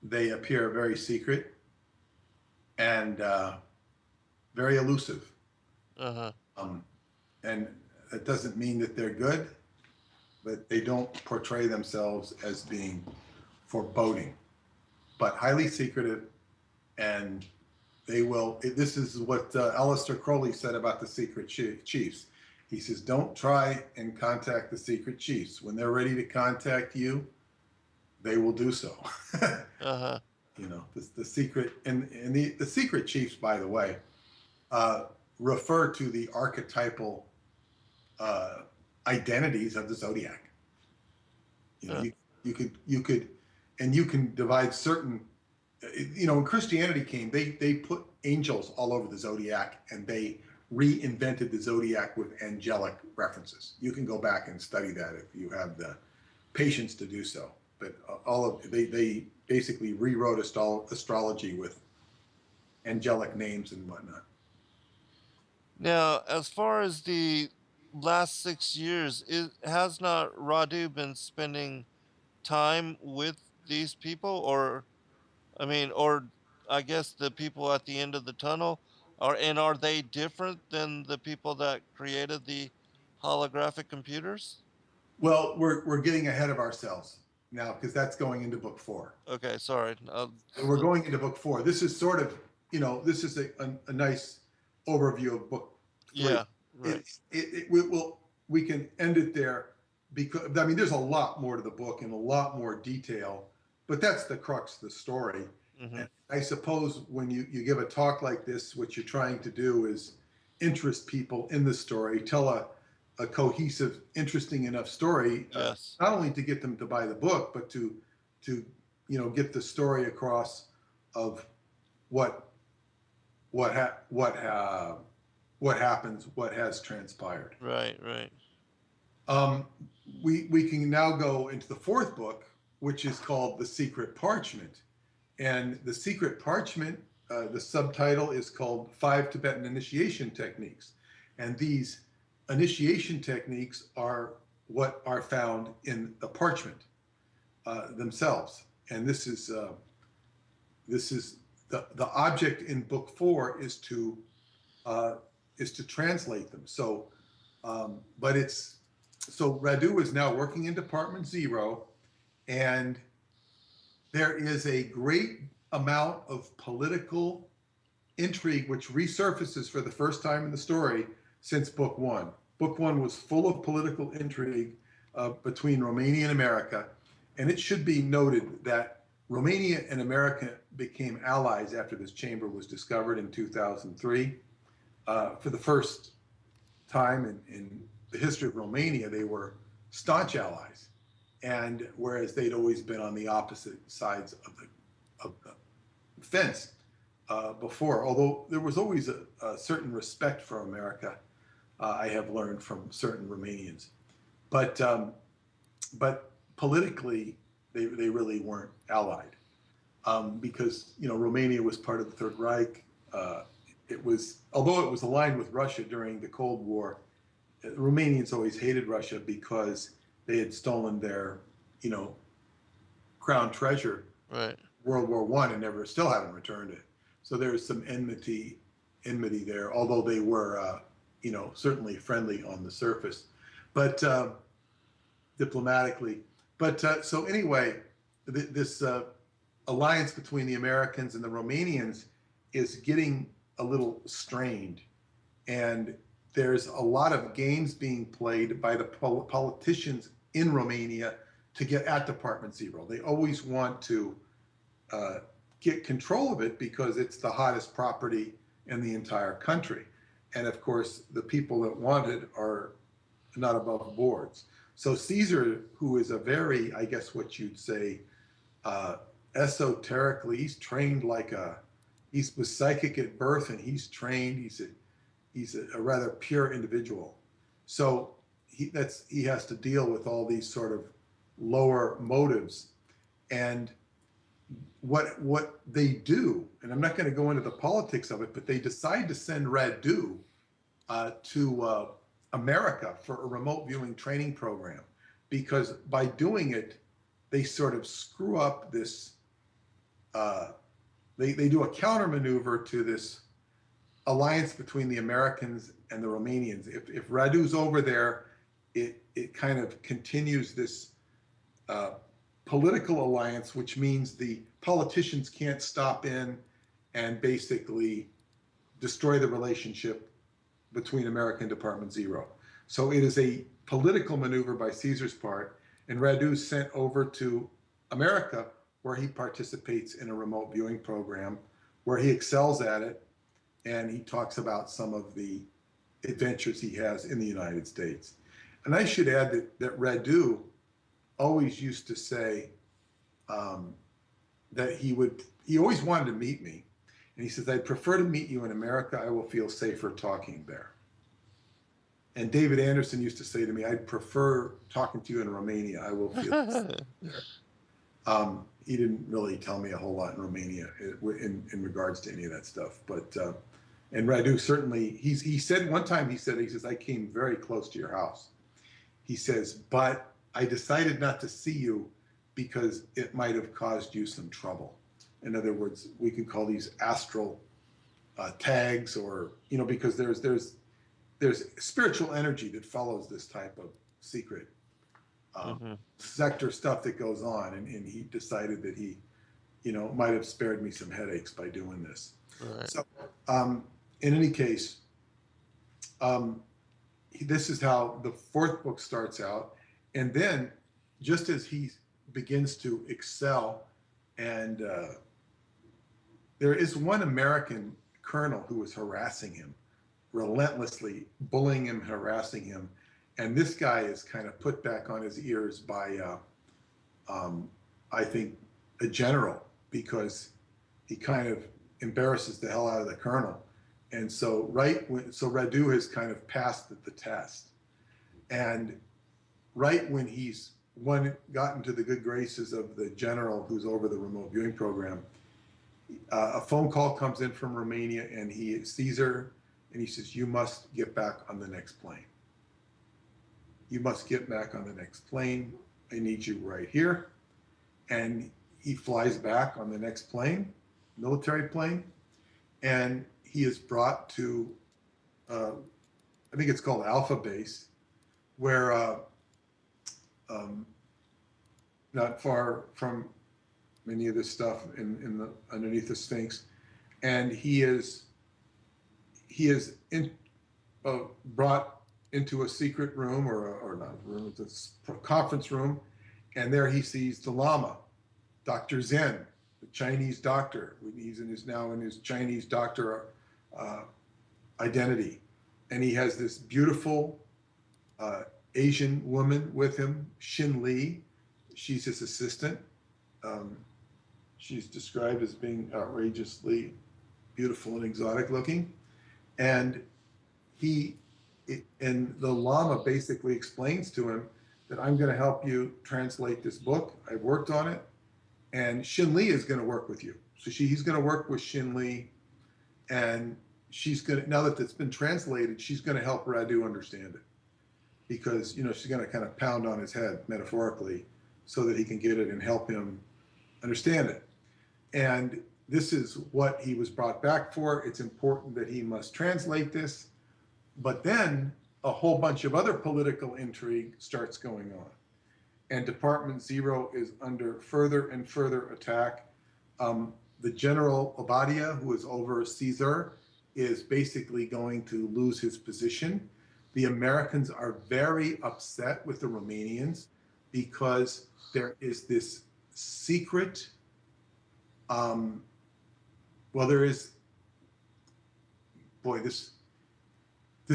They appear very secret and very elusive.
Uh-huh.
And it doesn't mean that they're good, but they don't portray themselves as being foreboding, but highly secretive. And they will, this is what Aleister Crowley said about the secret chiefs. He says, don't try and contact the secret chiefs. When they're ready to contact you, they will do so.
Uh-huh.
You know, the secret, and the secret chiefs, by the way, refer to the archetypal identities of the zodiac. You know, you could, and you can divide certain. You know, when Christianity came, they put angels all over the zodiac, and they reinvented the zodiac with angelic references. You can go back and study that if you have the patience to do so. But they basically rewrote astrology with angelic names and whatnot.
Now, as far as the last 6 years, has not Radu been spending time with these people, or I mean, or I guess the people at the end of the tunnel, are they different than the people that created the holographic computers?
Well, we're getting ahead of ourselves now, because that's going into book 4.
Okay, sorry.
We're going into book 4. This is sort of, you know, this is a nice overview of book 3.
Yeah, right.
We can end it there, because I mean there's a lot more to the book and a lot more detail, but that's the crux of the story.
Mm-hmm.
And I suppose when you give a talk like this, what you're trying to do is interest people in the story, tell a cohesive, interesting enough story,
Yes.
not only to get them to buy the book, but to you know, get the story across of what happens, what has transpired.
Right, right.
We can now go into the 4th book, which is called The Secret Parchment. And The Secret Parchment, the subtitle is called 5 Tibetan Initiation Techniques. And these initiation techniques are what are found in the parchment themselves. And this is the object in book 4 is to translate them. So, so Radu is now working in Department 0, and there is a great amount of political intrigue which resurfaces for the first time in the story since book 1. Book 1 was full of political intrigue between Romania and America, and it should be noted that Romania and America became allies after this chamber was discovered in 2003. For the first time in the history of Romania, they were staunch allies, and whereas they'd always been on the opposite sides of the fence before, although there was always a certain respect for America, I have learned from certain Romanians, but politically they really weren't allied, because you know Romania was part of the Third Reich. Although it was aligned with Russia during the Cold War, the Romanians always hated Russia because they had stolen their, you know, crown treasure,
Right.
World War I, and still haven't returned it. So there's some enmity enmity there, although they were, certainly friendly on the surface, but diplomatically. But so anyway, this alliance between the Americans and the Romanians is getting a little strained, and there's a lot of games being played by the politicians in Romania to get at Department Zero. They always want to get control of it because it's the hottest property in the entire country. And of course, the people that want it are not above boards. So Caesar, who is a very, I guess what you'd say, esoterically, he's trained he was psychic at birth, and he's trained, he's a rather pure individual. So he has to deal with all these sort of lower motives. And what they do, and I'm not going to go into the politics of it, but they decide to send Radu to America for a remote viewing training program, because by doing it, they sort of screw up this, they do a counter maneuver to this alliance between the Americans and the Romanians. If Radu's over there, it kind of continues this political alliance, which means the politicians can't stop in and basically destroy the relationship between America and Department Zero. So it is a political maneuver by Caesar's part, and Radu's sent over to America, where he participates in a remote viewing program where he excels at it, and he talks about some of the adventures he has in the United States. And I should add that Radu always used to say that he always wanted to meet me. And he says, I'd prefer to meet you in America. I will feel safer talking there. And David Anderson used to say to me, I'd prefer talking to you in Romania. I will feel safer there. He didn't really tell me a whole lot in Romania in regards to any of that stuff. But, and Radu certainly, he said one time, he says, I came very close to your house. He says, but I decided not to see you because it might have caused you some trouble. In other words, we could call these astral tags, or, because there's spiritual energy that follows this type of secret sector stuff that goes on. And he decided that he, might have spared me some headaches by doing this.
Right.
So in any case, this is how the fourth book starts out. And then just as he begins to excel, and there is one American colonel who was harassing him, relentlessly bullying him, harassing him. And this guy is kind of put back on his ears by, I think, a general, because he kind of embarrasses the hell out of the colonel. And so Radu has kind of passed the test. And right when he's gotten to the good graces of the general who's over the remote viewing program, a phone call comes in from Romania, and Caesar, and he says, you must get back on the next plane. You must get back on the next plane. I need you right here. And he flies back on the next plane, military plane, and he is brought to, I think it's called Alpha Base, where not far from many of this stuff underneath the Sphinx, and he is brought into a secret room, or not a room, it's a conference room, and there he sees the Lama, Dr. Zen, the Chinese doctor. He's now in his Chinese doctor identity, and he has this beautiful Asian woman with him, Xin Li. She's his assistant. She's described as being outrageously beautiful and exotic looking, and the Lama basically explains to him that I'm going to help you translate this book. I've worked on it, and Xin Li is going to work with you. So he's going to work with Xin Li, and she's going to, now that it's been translated, she's going to help Radu understand it, because she's going to kind of pound on his head metaphorically so that he can get it and help him understand it. And this is what he was brought back for. It's important that he must translate this. But then a whole bunch of other political intrigue starts going on. And Department Zero is under further and further attack. The General Obadia, who is over Caesar, is basically going to lose his position. The Americans are very upset with the Romanians because there is this secret, there is, boy, this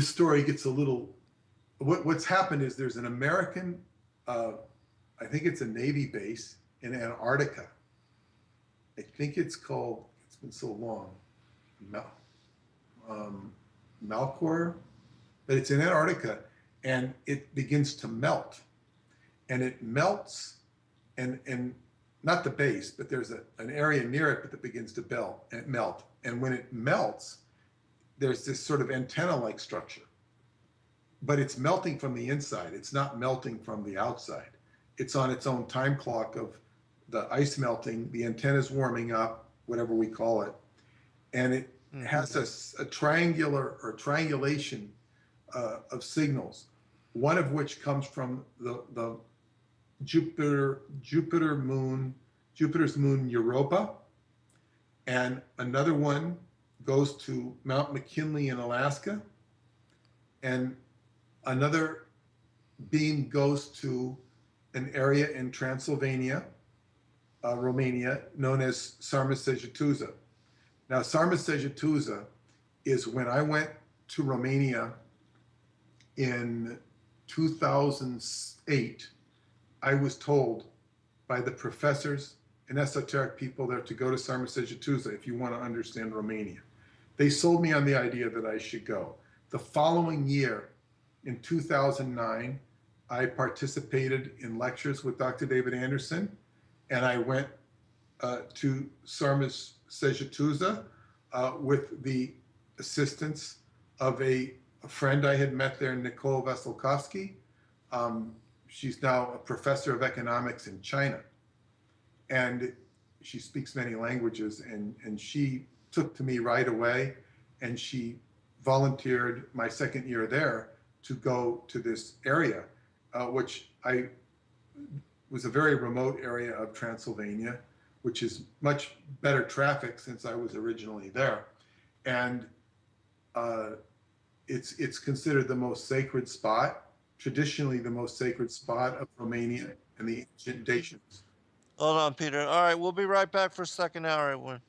story gets a little, what's happened is there's an American, I think it's a Navy base in Antarctica. I think it's called, it's been so long, Malcor, but it's in Antarctica, and it begins to melt. And it melts, and not the base, but there's an area near it that begins to melt. And when it melts, there's this sort of antenna-like structure. But it's melting from the inside. It's not melting from the outside. It's on its own time clock of the ice melting, the antenna's warming up, whatever we call it. And it has a triangulation of signals, one of which comes from the Jupiter's moon Europa, and another one goes to Mount McKinley in Alaska, and another beam goes to an area in Transylvania, Romania, known as Sarmisegetuza. Now, Sarmisegetuza is when I went to Romania in 2008, I was told by the professors and esoteric people there to go to Sarmisegetuza if you want to understand Romania. They sold me on the idea that I should go. The following year, in 2009, I participated in lectures with Dr. David Anderson, and I went to Sarmisegetuza with the assistance of a friend I had met there, Nicole Veselkovsky. She's now a professor of economics in China, and she speaks many languages, and she took to me right away, and she volunteered my second year there to go to this area, which was a very remote area of Transylvania, which is much better traffic since I was originally there. And it's considered the most sacred spot, traditionally the most sacred spot of Romania and the ancient Dacians.
Hold on, Peter. All right, we'll be right back for second hour, everyone.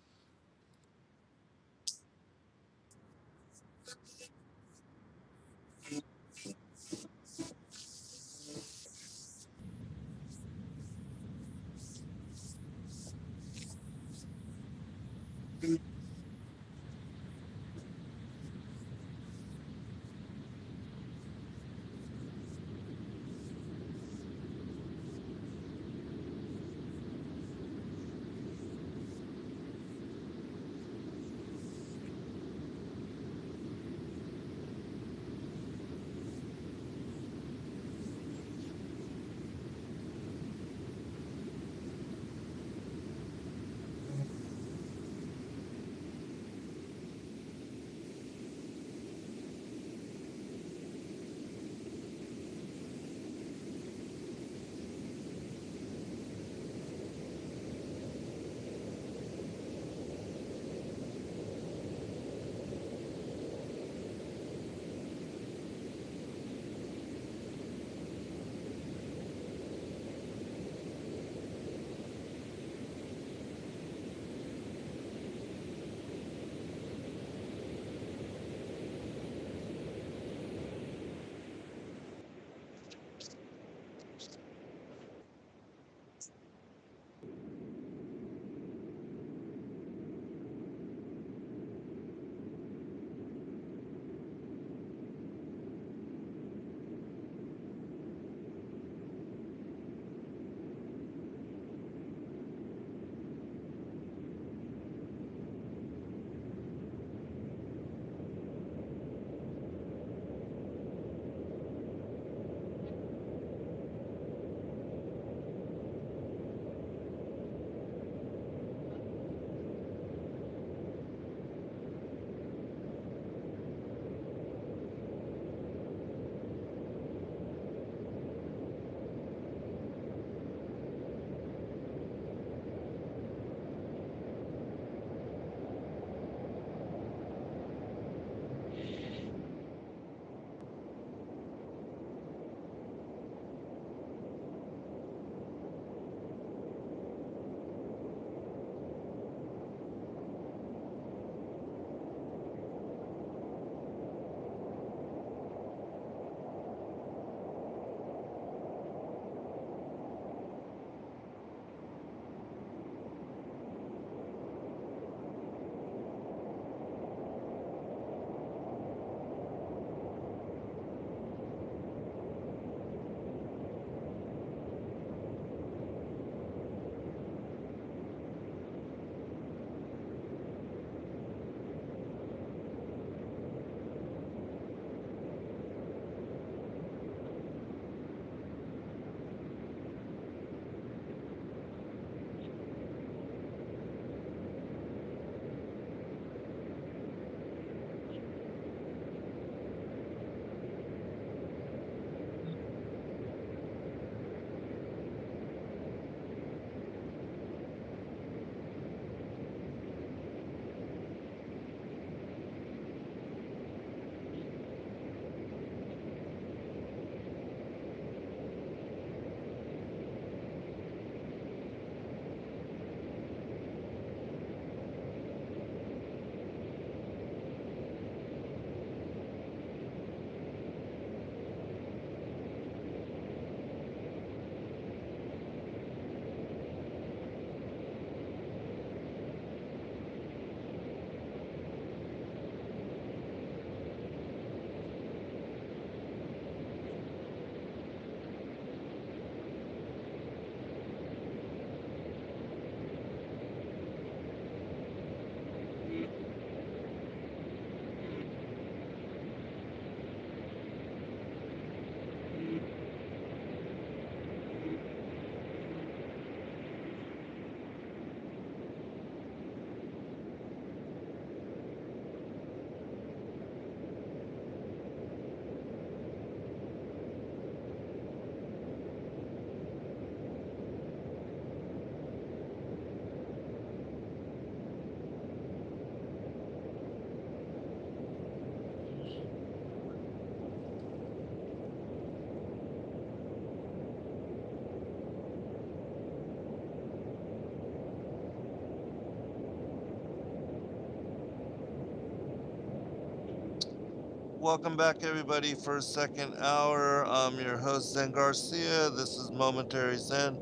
Welcome back, everybody, for a second hour. I'm your host, Zen Garcia. This is Momentary Zen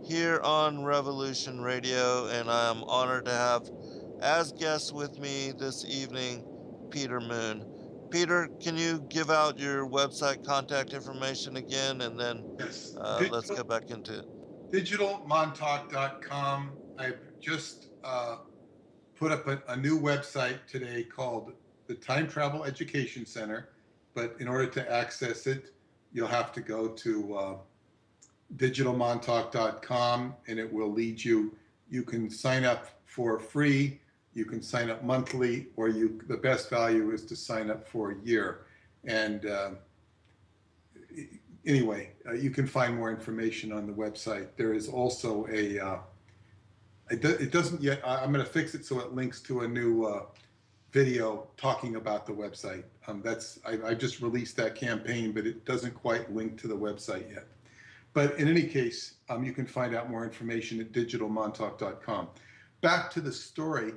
here on Revolution Radio, and I am honored to have as guests with me this evening Peter Moon. Peter, can you give out your website contact information again, and then
Yes.
let's get back into it.
Digitalmontauk.com. I've just put up a new website today called the Time Travel Education Center. But in order to access it, you'll have to go to digitalmontauk.com, and it will lead you. You can sign up for free, you can sign up monthly, or the best value is to sign up for a year. And anyway, you can find more information on the website. There is also it doesn't yet, I'm going to fix it so it links to a new video talking about the website. I just released that campaign, but it doesn't quite link to the website yet. But in any case, you can find out more information at digitalmontauk.com. Back to the story.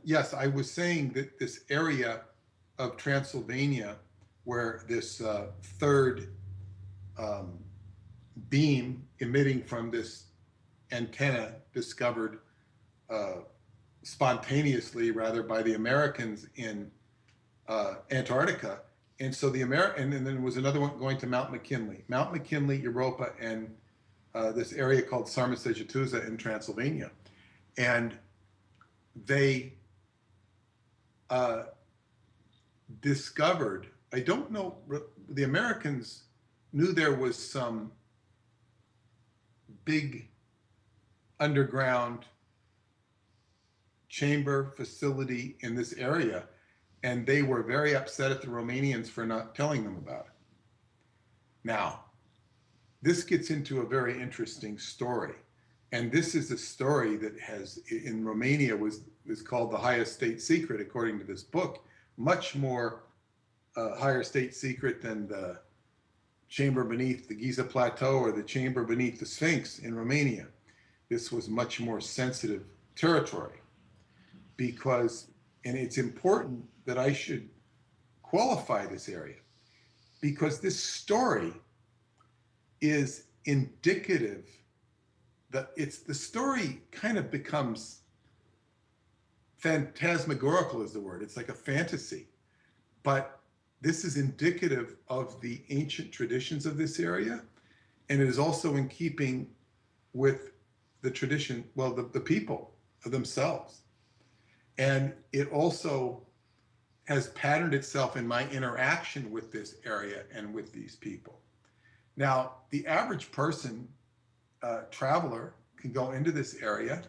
Yes, I was saying that this area of Transylvania, where this third beam emitting from this antenna discovered spontaneously, rather, by the Americans in Antarctica. And so and then there was another one going to Mount McKinley, Europa, and this area called Sarmisegetusa in Transylvania. And they discovered, I don't know, the Americans knew there was some big underground chamber facility in this area, and they were very upset at the Romanians for not telling them about it. Now, this gets into a very interesting story, and this is a story that has, in Romania, was called the highest state secret, according to this book, much more higher state secret than the chamber beneath the Giza Plateau or the chamber beneath the Sphinx in Romania. This was much more sensitive territory, because, and it's important that I should qualify this area, because this story is indicative that the story kind of becomes phantasmagorical is the word. It's like a fantasy, but this is indicative of the ancient traditions of this area, and it is also in keeping with the tradition, well, the people themselves. And it also has patterned itself in my interaction with this area and with these people. Now, the average person, traveler, can go into this area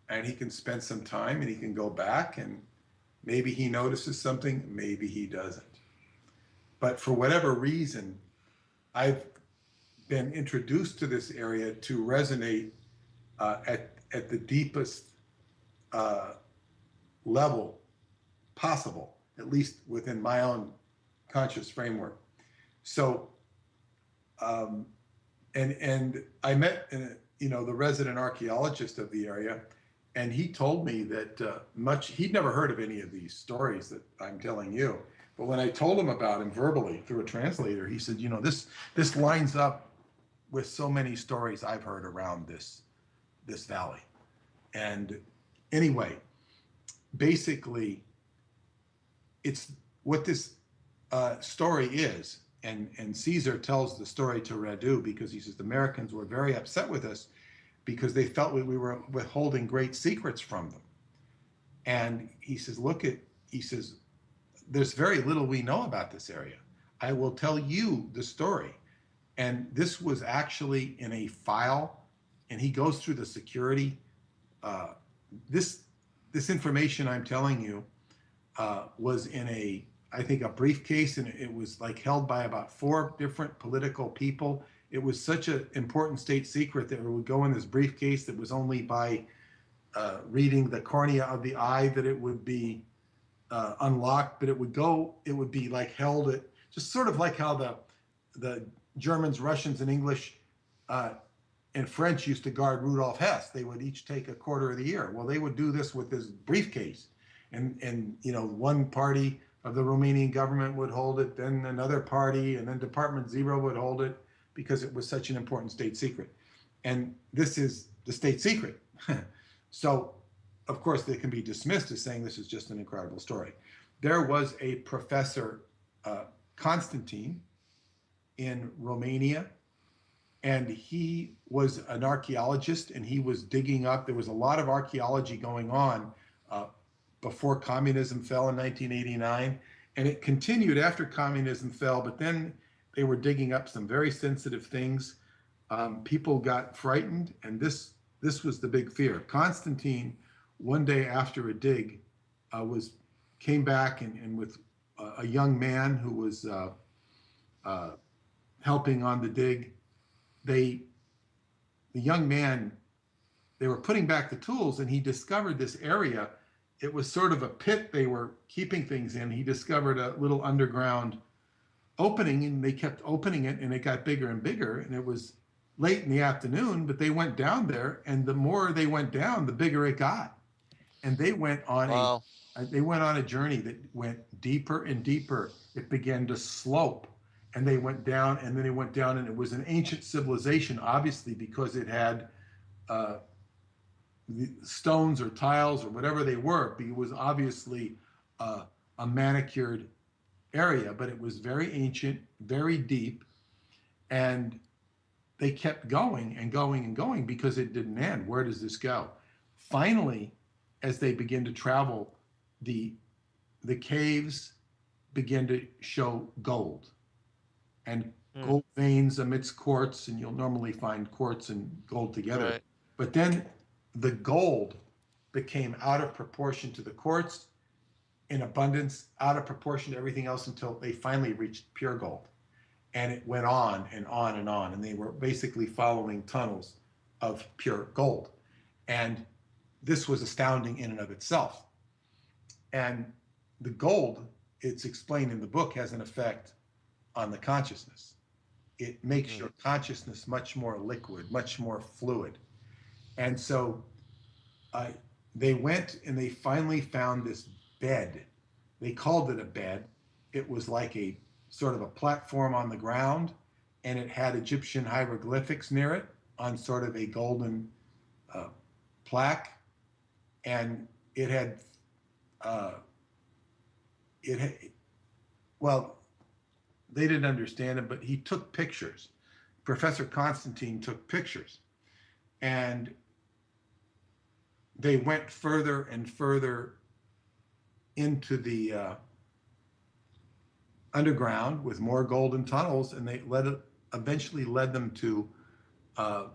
and he can spend some time and he can go back, and maybe he notices something, maybe he doesn't. But for whatever reason, I've been introduced to this area to resonate at the deepest level possible, at least within my own conscious framework. So, and I met, the resident archaeologist of the area, and he told me that he'd never heard of any of these stories that I'm telling you. But when I told him about him verbally through a translator, he said, this lines up with so many stories I've heard around this valley. And anyway, basically, it's what this story is. And Caesar tells the story to Radu, because he says the Americans were very upset with us because they felt we were withholding great secrets from them. And he says, there's very little we know about this area. I will tell you the story. And this was actually in a file, and he goes through the security. This information I'm telling you was in I think a briefcase, and it was like held by about 4 different political people. It was such an important state secret that it would go in this briefcase that was only by reading the cornea of the eye that it would be unlocked, but it would be like held at, just sort of like how the Germans, Russians, and English and French used to guard Rudolf Hess. They would each take a quarter of the year. Well, they would do this with this briefcase. And one party of the Romanian government would hold it, then another party, and then Department Zero would hold it because it was such an important state secret. And this is the state secret. So, of course, they can be dismissed as saying this is just an incredible story. There was a professor, Constantine, in Romania, and he was an archaeologist, and he was digging up. There was a lot of archaeology going on before communism fell in 1989, and it continued after communism fell, but then they were digging up some very sensitive things. People got frightened, and this was the big fear. Constantine, one day after a dig, came back and with a young man who was helping on the dig. The young man, they were putting back the tools, and he discovered this area. It was sort of a pit they were keeping things in. He discovered a little underground opening, and they kept opening it, and it got bigger and bigger, and it was late in the afternoon, but they went down there, and the more they went down, the bigger it got. And they went on
Wow.
a journey that went deeper and deeper. It began to slope, and they went down, and then they went down, and it was an ancient civilization, obviously, because it had the stones or tiles or whatever they were. It was obviously a manicured area, but it was very ancient, very deep, and they kept going and going and going because it didn't end. Where does this go? Finally, as they begin to travel, the caves begin to show gold, and gold veins amidst quartz, and you'll normally find quartz and gold together.
Right.
But then the gold became out of proportion to the quartz, in abundance, out of proportion to everything else, until they finally reached pure gold. And it went on and on and on, and they were basically following tunnels of pure gold. And this was astounding in and of itself. And the gold, it's explained in the book, has an effect on the consciousness. It makes your consciousness much more liquid, much more fluid. And so they went and they finally found this bed. They called it a bed. It was like a sort of a platform on the ground, and it had Egyptian hieroglyphics near it on sort of a golden plaque. And it had, well, they didn't understand it, but he took pictures. Professor Constantine took pictures, and they went further and further into the underground with more golden tunnels, and they eventually led them to a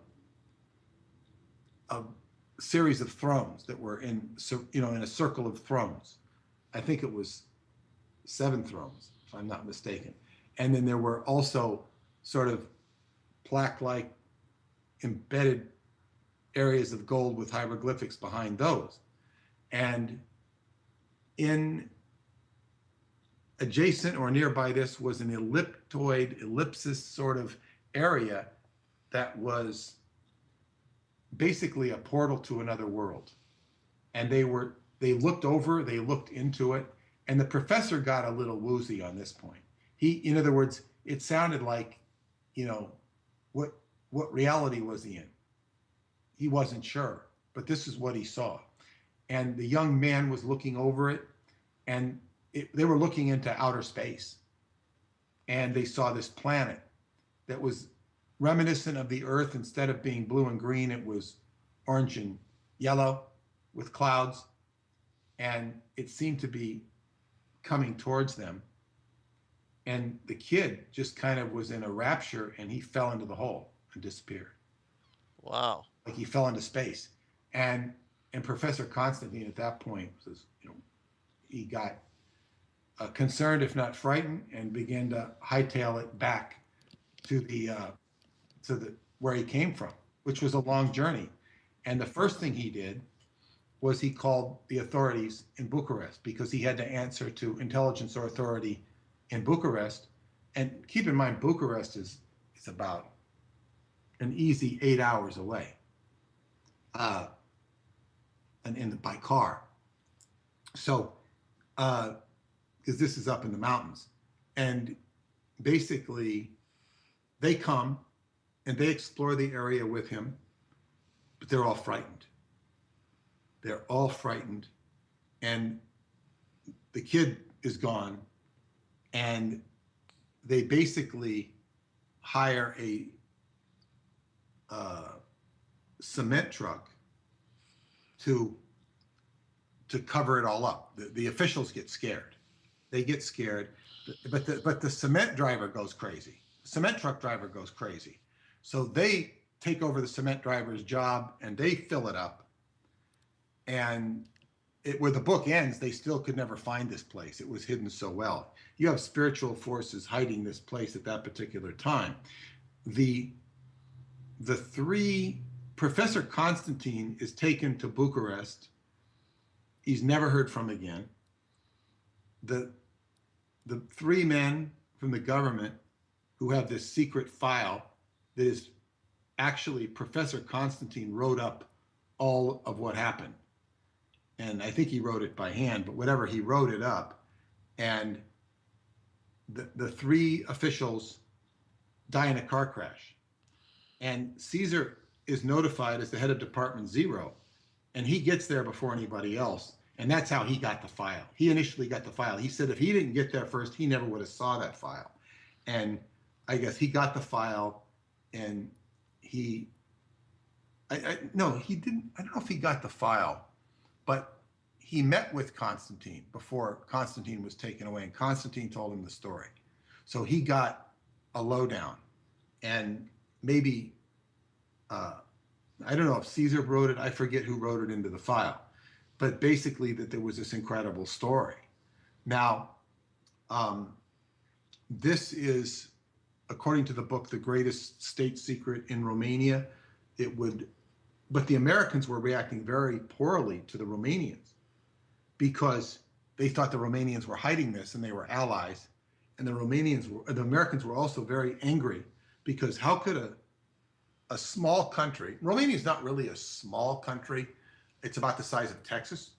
series of thrones that were in a circle of thrones. I think it was 7 thrones, if I'm not mistaken. And then there were also sort of plaque-like embedded areas of gold with hieroglyphics behind those. And in adjacent or nearby this was an ellipsis sort of area that was basically a portal to another world. And they looked over, they looked into it, and the professor got a little woozy on this point. In other words, it sounded like, what reality was he in? He wasn't sure, but this is what he saw. And the young man was looking over it, and they were looking into outer space. And they saw this planet that was reminiscent of the Earth. Instead of being blue and green, it was orange and yellow with clouds. And it seemed to be coming towards them. And the kid just kind of was in a rapture, and he fell into the hole and disappeared.
Wow.
Like he fell into space. And Professor Constantine at that point says, he got concerned, if not frightened, and began to hightail it back to the where he came from, which was a long journey. And the first thing he did was he called the authorities in Bucharest, because he had to answer to intelligence or authority in Bucharest. And keep in mind, Bucharest is about an easy 8 hours away, and by car. So because this is up in the mountains. And basically, they come and they explore the area with him, but they're all frightened. They're all frightened. And the kid is gone. And they basically hire a cement truck to cover it all up. The officials get scared. They get scared, but the cement driver goes crazy. The cement truck driver goes crazy. So they take over the cement driver's job and they fill it up. And where the book ends, they still could never find this place. It was hidden so well. You have spiritual forces hiding this place at that particular time. The three, Professor Constantine is taken to Bucharest. He's never heard from again. The three men from the government who have this secret file that is actually Professor Constantine wrote up all of what happened. And I think he wrote it by hand, but whatever, he wrote it up. And the three officials die in a car crash. And Caesar is notified as the head of Department Zero, and he gets there before anybody else. And that's how he got the file. He initially got the file. He said if he didn't get there first, he never would have saw that file. And I guess he got the file, and no, he didn't. I don't know if he got the file, but he met with Constantine before Constantine was taken away, and Constantine told him the story. So he got a lowdown, and maybe, I don't know if Caesar wrote it, I forget who wrote it into the file, but basically that there was this incredible story. Now, this is, according to the book, the greatest state secret in Romania. But the Americans were reacting very poorly to the Romanians because they thought the Romanians were hiding this and they were allies. And the Americans were also very angry because how could a small country, Romania is not really a small country, it's about the size of Texas,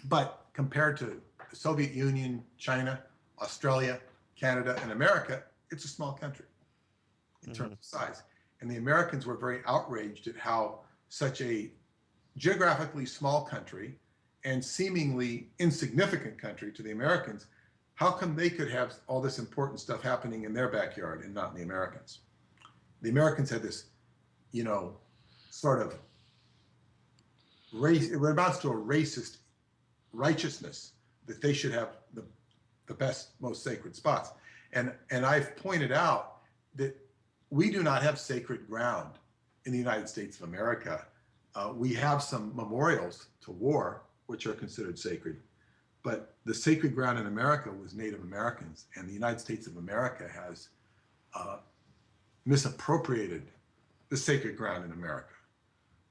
but compared to the Soviet Union, China, Australia, Canada, and America, it's a small country in terms of size. And the Americans were very outraged at how such a geographically small country and seemingly insignificant country to the Americans, how come they could have all this important stuff happening in their backyard and not in the Americans? The Americans had this, sort of race, it amounts to a racist righteousness that they should have the best, most sacred spots. And I've pointed out that we do not have sacred ground in the United States of America. We have some memorials to war, which are considered sacred, but the sacred ground in America was Native Americans, and the United States of America has misappropriated the sacred ground in America.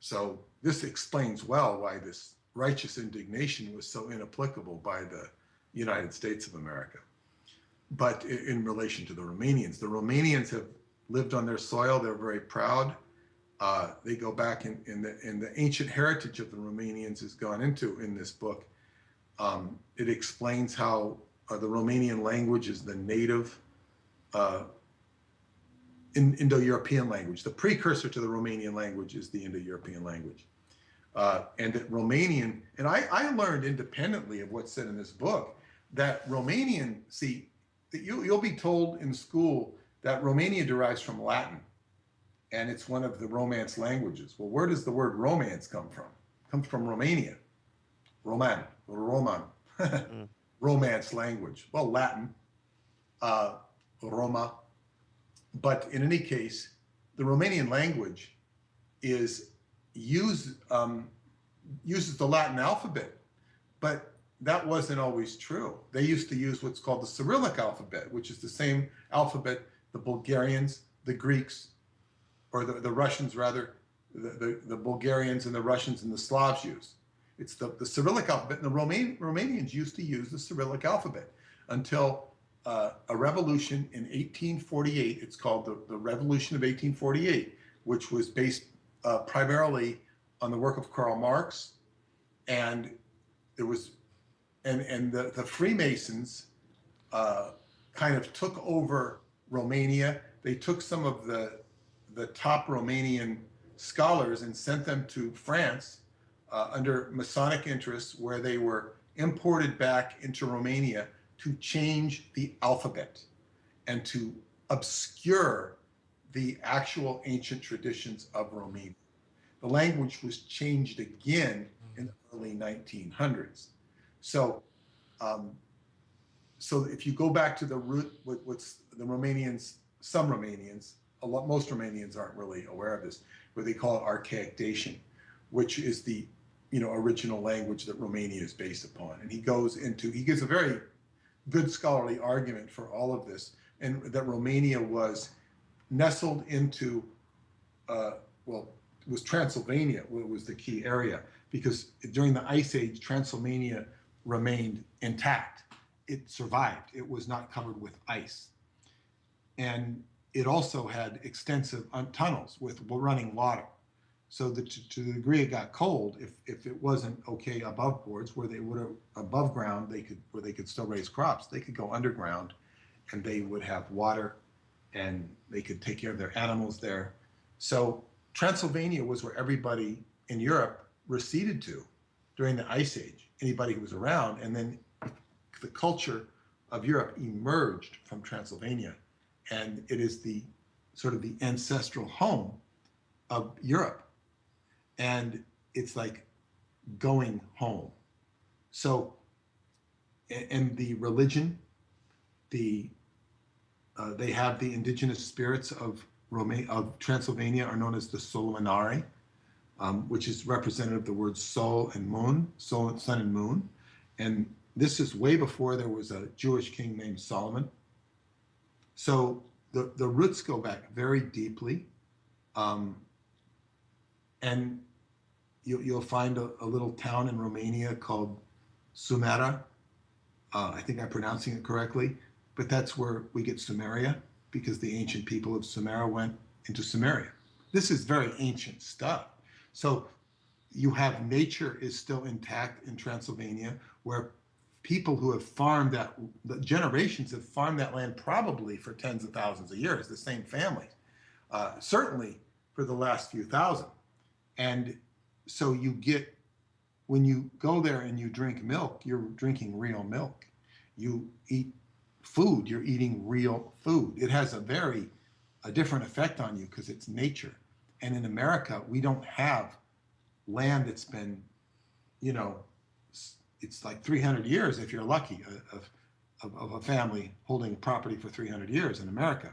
So this explains well why this righteous indignation was so inapplicable by the United States of America. But in relation to the Romanians have lived on their soil. They're very proud. They go back in the ancient heritage of the Romanians has gone into in this book. It explains how the Romanian language is the native Indo-European language. The precursor to the Romanian language is the Indo-European language. And that Romanian, and I learned independently of what's said in this book, that Romanian, that you'll be told in school that Romania derives from Latin, and it's one of the Romance languages. Well, where does the word romance come from? It comes from Romania. Roman, Romance language. Well, Latin, Roma. But in any case, the Romanian language uses the Latin alphabet, but that wasn't always true. They used to use what's called the Cyrillic alphabet, which is the same alphabet the Bulgarians, the Greeks, or the Russians rather, the Bulgarians and the Russians and the Slavs use. It's the Cyrillic alphabet, and the Romanians used to use the Cyrillic alphabet until a revolution in 1848. It's called the Revolution of 1848, which was based primarily on the work of Karl Marx, and there was and the Freemasons kind of took over Romania. They took some of the top Romanian scholars and sent them to France under Masonic interests, where they were imported back into Romania to change the alphabet and to obscure the actual ancient traditions of Romania. The language was changed again in the early 1900s. So, so if you go back to the root, what's the Romanians, some Romanians, most Romanians aren't really aware of this, but they call it archaic Dacian, which is the original language that Romania is based upon. And he gives a very good scholarly argument for all of this, and that Romania was nestled into, it was Transylvania was the key area, because during the Ice Age, Transylvania remained intact. It survived. It was not covered with ice. And it also had extensive tunnels with running water. So that to the degree it got cold, if it wasn't okay above boards, where they would have above ground, where they could still raise crops, they could go underground, and they would have water, and they could take care of their animals there. So Transylvania was where everybody in Europe receded to during the Ice Age, anybody who was around. And then the culture of Europe emerged from Transylvania, and it is the sort of the ancestral home of Europe. And it's like going home. So, and the religion, they have the indigenous spirits of Transylvania are known as the Solomonari, which is representative of the words soul and moon, soul, sun and moon. And this is way before there was a Jewish king named Solomon. So the roots go back very deeply. And you'll find a little town in Romania called Sumera. I think I'm pronouncing it correctly, but that's where we get Sumeria, because the ancient people of Sumeria went into Sumeria. This is very ancient stuff. So you have nature is still intact in Transylvania, where people who have farmed the generations have farmed that land probably for tens of thousands of years, the same families, certainly for the last few thousand. And so when you go there and you drink milk, you're drinking real milk. You eat food, you're eating real food. It has a different effect on you because it's nature. And in America, we don't have land that's been, it's like 300 years, if you're lucky, of a family holding property for 300 years in America.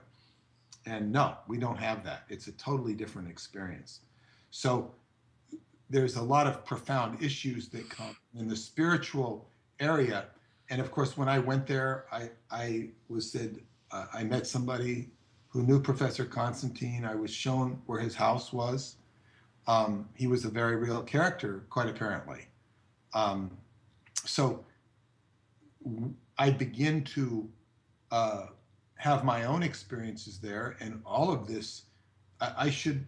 And no, we don't have that. It's a totally different experience. So there's a lot of profound issues that come in the spiritual area. And of course, when I went there, I met somebody who knew Professor Constantine. I was shown where his house was. He was a very real character, quite apparently. So I begin to have my own experiences there, and all of this, I should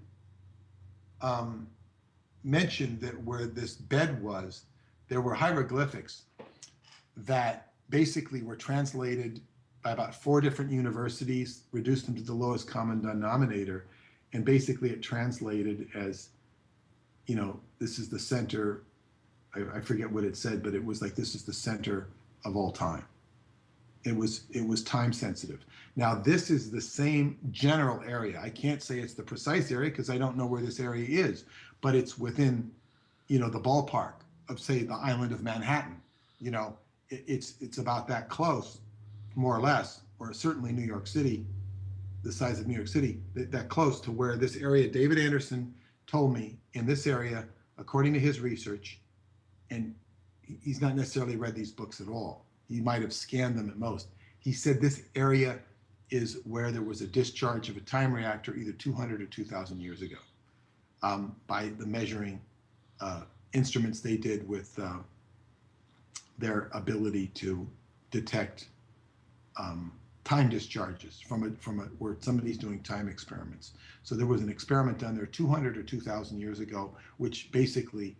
mention that where this bed was, there were hieroglyphics that basically were translated by about 4 different universities, reduced them to the lowest common denominator, and basically it translated as, this is the center. I forget what it said, but it was like, this is the center of all time. It was time sensitive. Now, this is the same general area. I can't say it's the precise area because I don't know where this area is, but it's within, the ballpark of, say, the island of Manhattan. It's about that close, more or less, or certainly New York City, the size of New York City, that close to where this area. David Anderson told me in this area, according to his research, and he's not necessarily read these books at all. He might have scanned them at most. He said this area is where there was a discharge of a time reactor either 200 or 2,000 years ago, by the measuring instruments they did with their ability to detect time discharges from where somebody's doing time experiments. So there was an experiment done there 200 or 2,000 years ago, which basically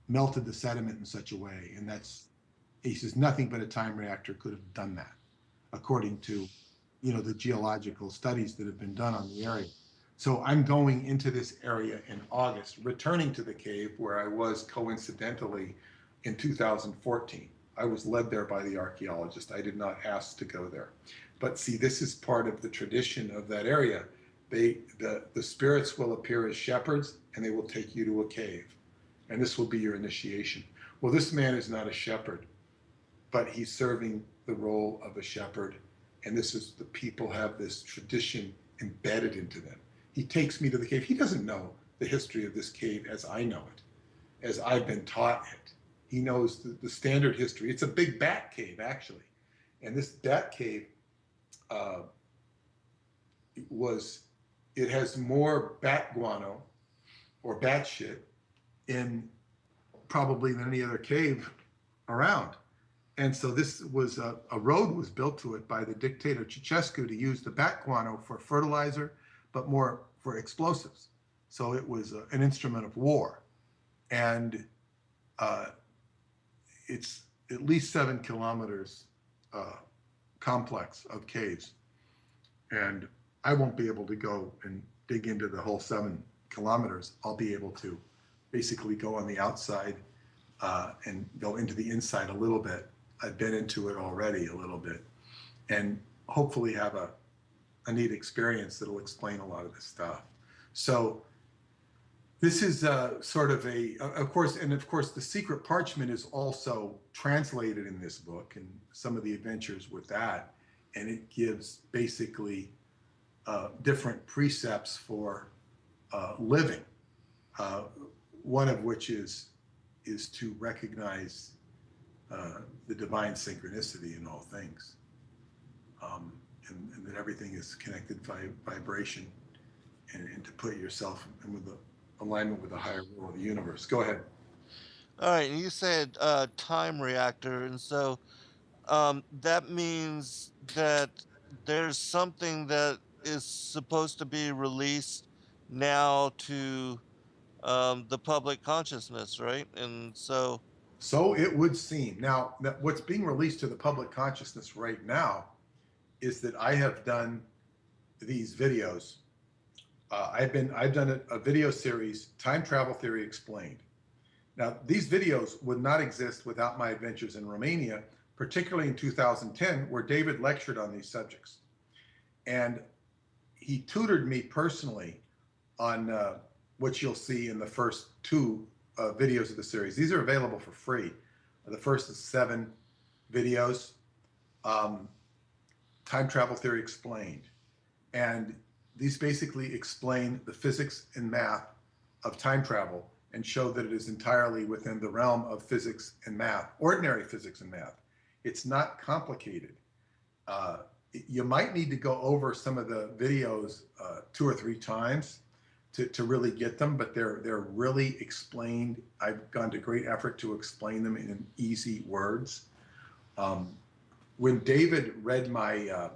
melted the sediment in such a way, and that's He says nothing but a time reactor could have done that, according to, the geological studies that have been done on the area. So I'm going into this area in August, returning to the cave where I was coincidentally in 2014. I was led there by the archaeologist. I did not ask to go there. But see, this is part of the tradition of that area. The spirits will appear as shepherds and they will take you to a cave. And this will be your initiation. Well, this man is not a shepherd, but he's serving the role of a shepherd. And this is, the people have this tradition embedded into them. He takes me to the cave. He doesn't know the history of this cave as I know it, as I've been taught it. He knows the standard history. It's a big bat cave, actually. And this bat cave it has more bat guano or bat shit in probably than any other cave around. And so this was a road was built to it by the dictator Ceausescu to use the bat guano for fertilizer, but more for explosives. So it was an instrument of war. And it's at least 7 kilometers complex of caves. And I won't be able to go and dig into the whole 7 kilometers. I'll be able to basically go on the outside and go into the inside a little bit. I've been into it already a little bit, and hopefully have a neat experience that'll explain a lot of this stuff. So this is sort of of course, the Secret Parchment is also translated in this book and some of the adventures with that. And it gives basically different precepts for living. One of which is to recognize the divine synchronicity in all things, and that everything is connected by vibration, and to put yourself in with the alignment with the higher will of the universe. Go ahead.
All right, and you said time reactor, and so that means that there's something that is supposed to be released now to the public consciousness, right? And so
So it would seem. Now, what's being released to the public consciousness right now is that I have done these videos. I've done a video series, Time Travel Theory Explained. Now, these videos would not exist without my adventures in Romania, particularly in 2010, where David lectured on these subjects. And he tutored me personally on what you'll see in the first 2 videos of the series. These are available for free. The first is 7 videos, Time Travel Theory Explained. And these basically explain the physics and math of time travel and show that it is entirely within the realm of physics and math, ordinary physics and math. It's not complicated. You might need to go over some of the videos 2 or 3 times to really get them, but they're really explained. I've gone to great effort to explain them in easy words. When David read my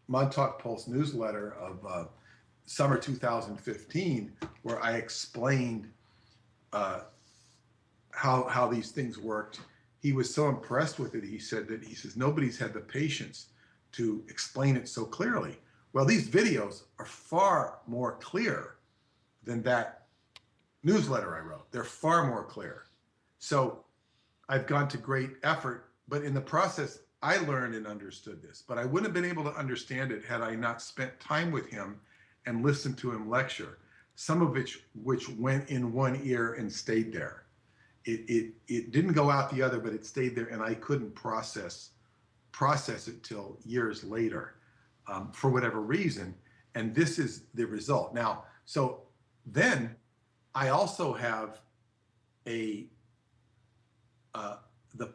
Montauk Pulse newsletter of summer 2015, where I explained how these things worked, he was so impressed with it. He says nobody's had the patience to explain it so clearly. Well, these videos are far more clear than that newsletter I wrote. They're far more clear. So I've gone to great effort, but in the process, I learned and understood this, but I wouldn't have been able to understand it had I not spent time with him and listened to him lecture, some of which went in one ear and stayed there. It didn't go out the other, but it stayed there, and I couldn't process it till years later, for whatever reason. And this is the result. Now, so then I also have the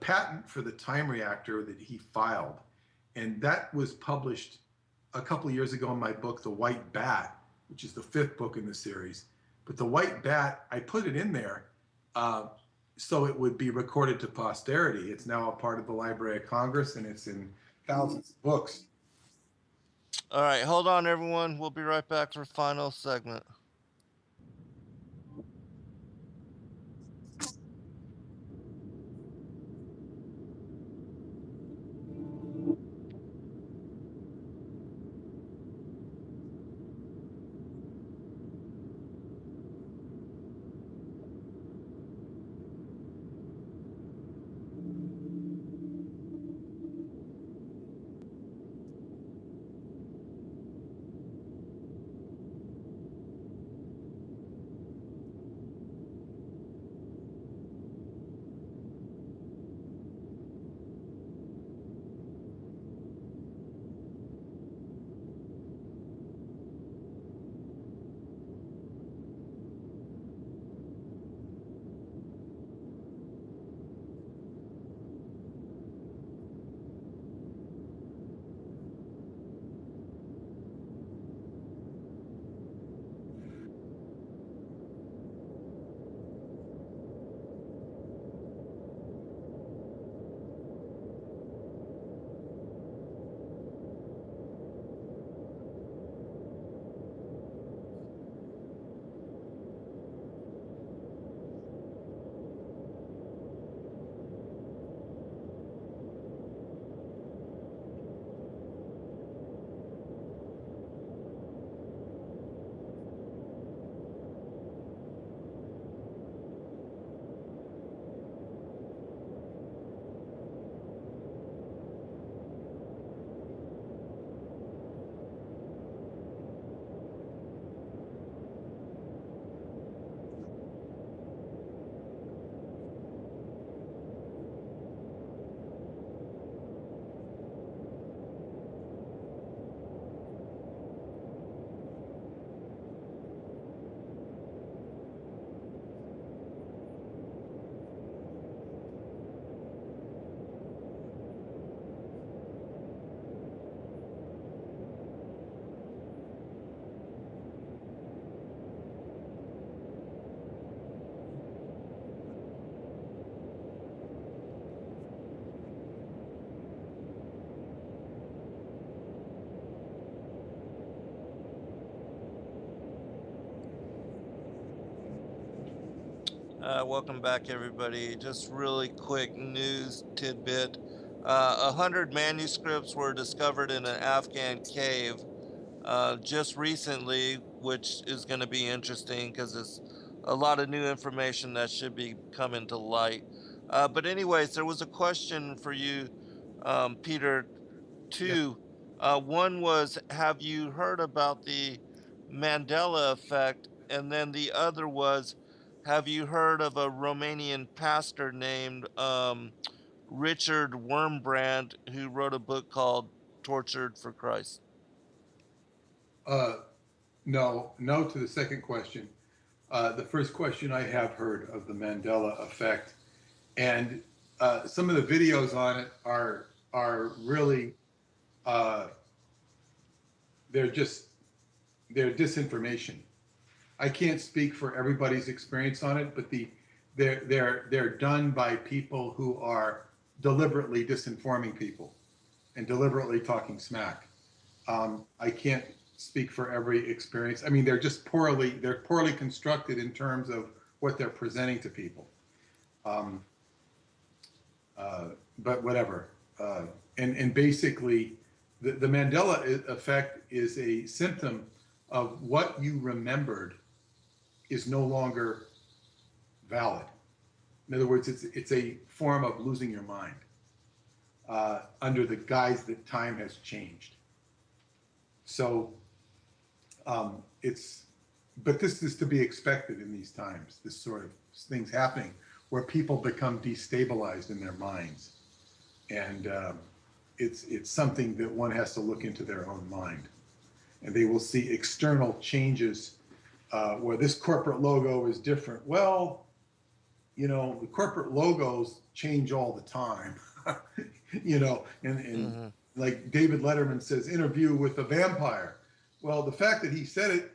patent for the time reactor that he filed, and that was published a couple of years ago in my book, The White Bat, which is the 5th book in the series. But the White Bat, I put it in there so it would be recorded to posterity. It's now a part of the Library of Congress, and it's in thousands of books.
all right, hold on, everyone. We'll be right back for final segment. Welcome back, everybody. Just really quick news tidbit. 100 manuscripts were discovered in an Afghan cave just recently, which is going to be interesting because it's a lot of new information that should be coming to light. But anyways, there was a question for you, Peter,
Yes.
two. One was, have you heard about the Mandela effect? And then the other was, have you heard of a Romanian pastor named Richard Wormbrand who wrote a book called Tortured for Christ?
Uh, no to the second question. The first question, I have heard of the Mandela effect, and some of the videos on it are really uh, they're just they're disinformation. I can't speak for everybody's experience on it, but they're done by people who are deliberately disinforming people and deliberately talking smack. I can't speak for every experience. I mean, they're poorly constructed in terms of what they're presenting to people. Um, uh, but whatever. And basically, the Mandela effect is a symptom of what you remembered is no longer valid. In other words, it's a form of losing your mind under the guise that time has changed. So but this is to be expected in these times, this sort of things happening where people become destabilized in their minds. And it's something that one has to look into their own mind. And they will see external changes where this corporate logo is different. Well, the corporate logos change all the time, and like David Letterman says, interview with a vampire. Well, the fact that he said it,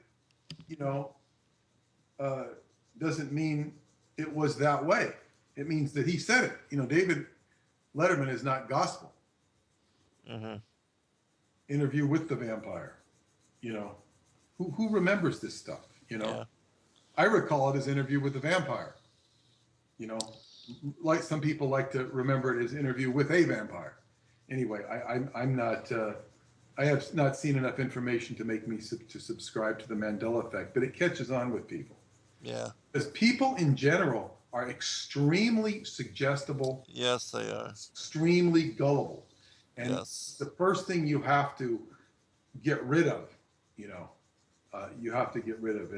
doesn't mean it was that way. It means that he said it. David Letterman is not gospel. Interview with the vampire. Who remembers this stuff?
Yeah.
I recall it as Interview with the Vampire. Like some people like to remember it as Interview with a Vampire. Anyway, I'm not. I have not seen enough information to make me to subscribe to the Mandela effect, but it catches on with people.
Yeah.
Because people in general are extremely suggestible.
Yes, they are.
Extremely gullible, and
Yes.
the first thing you have to get rid of, you have to get rid of,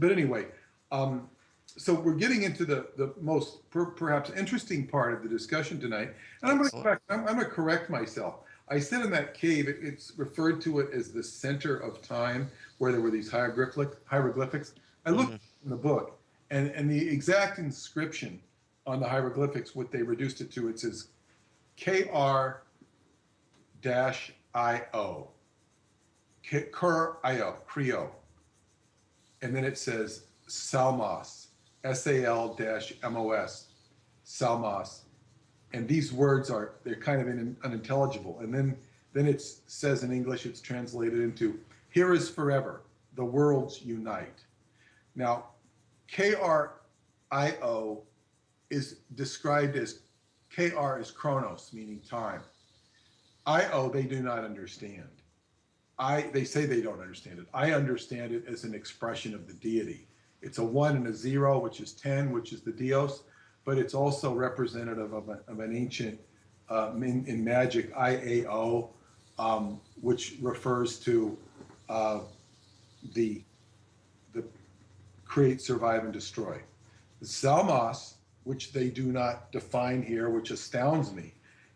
but anyway. So we're getting into the most perhaps interesting part of the discussion tonight, and I'm going to correct myself. I said in that cave, it's referred to it as the center of time, where there were these hieroglyphics. I looked in the book, and the exact inscription on the hieroglyphics, what they reduced it to, it says KR-IO, Creo, and then it says Salmos, SAL-MOS, Salmos, and these words they're kind of unintelligible. And then it says in English, it's translated into "Here is forever, the worlds unite." Now, KRIO is described as KR is chronos, meaning time. IO they do not understand. They say they don't understand it. I understand it as an expression of the deity. It's a 1 and a 0, which is 10, which is the Dios, but it's also representative of an ancient, in magic, IAO, which refers to the create, survive, and destroy. Zalmas, which they do not define here, which astounds me,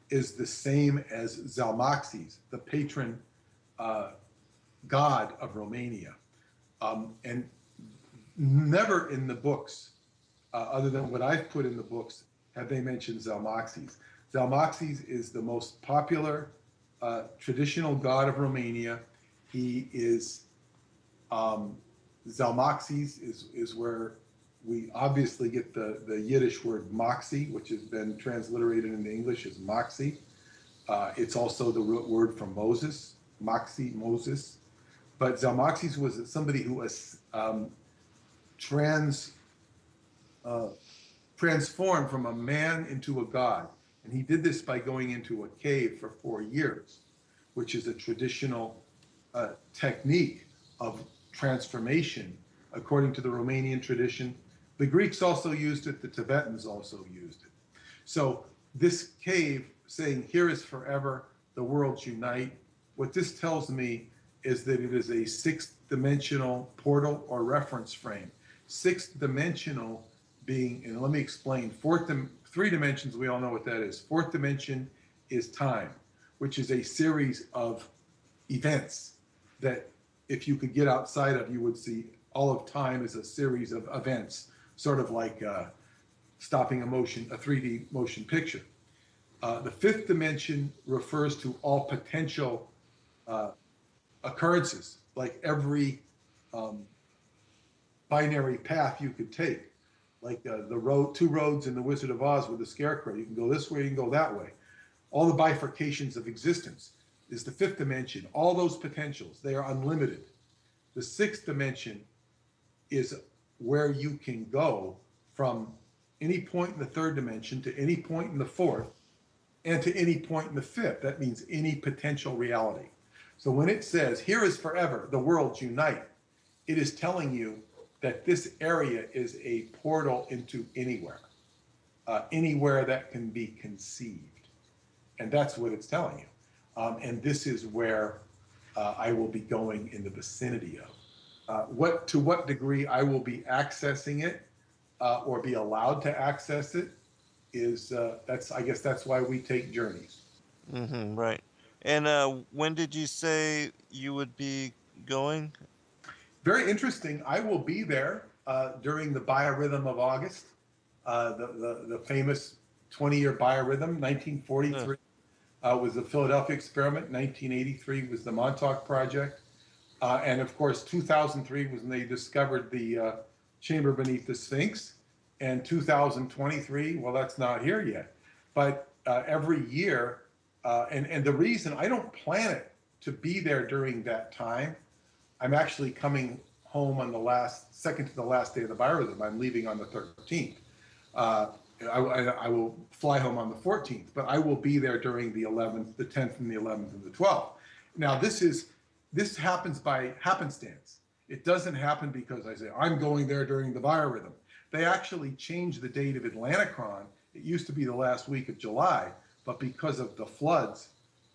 is the same as Zalmaxis, the patron god of Romania. And never in the books, other than what I've put in the books, have they mentioned Zalmaxis. Zalmaxis is the most popular traditional god of Romania. He is, Zalmaxis is where we obviously get the Yiddish word moxie, which has been transliterated into English as moxie. It's also the root word for Moses, moxie, Moses. But Zalmaxis was somebody who was uh, transformed from a man into a god. And he did this by going into a cave for 4 years, which is a traditional technique of transformation according to the Romanian tradition. The Greeks also used it, the Tibetans also used it. So this cave saying, here is forever, the worlds unite, what this tells me is that it is a sixth dimensional portal or reference frame. Sixth dimensional being, and let me explain, three dimensions, we all know what that is. Fourth dimension is time, which is a series of events that if you could get outside of, you would see all of time as a series of events, sort of like stopping a 3D motion picture. The fifth dimension refers to all potential occurrences, like every binary path you could take, like two roads in the Wizard of Oz with the Scarecrow. You can go this way, you can go that way. All the bifurcations of existence is the fifth dimension. All those potentials, they are unlimited. The sixth dimension is where you can go from any point in the third dimension to any point in the fourth and to any point in the fifth. That means any potential reality. So when it says, here is forever, the worlds unite, it is telling you that this area is a portal into anywhere, anywhere that can be conceived. And that's what it's telling you. And this is where I will be going in the vicinity of. To what degree I will be accessing it or be allowed to access it is, I guess that's why we take journeys.
Mm-hmm, right. And when did you say you would be going?
Very interesting. I will be there during the biorhythm of August, the famous 20-year biorhythm. 1943 was the Philadelphia experiment. 1983 was the Montauk Project. And of course, 2003 was when they discovered the chamber beneath the Sphinx. And 2023, well, that's not here yet. But every year, and the reason I don't plan it to be there during that time, I'm actually coming home on the second to the last day of the biorhythm. I'm leaving on the 13th. I will fly home on the 14th, but I will be there during the 11th, the 10th, and the 11th, and the 12th. Now, this happens by happenstance. It doesn't happen because I say, I'm going there during the biorhythm. They actually changed the date of Atlanticron. It used to be the last week of July, but because of the floods,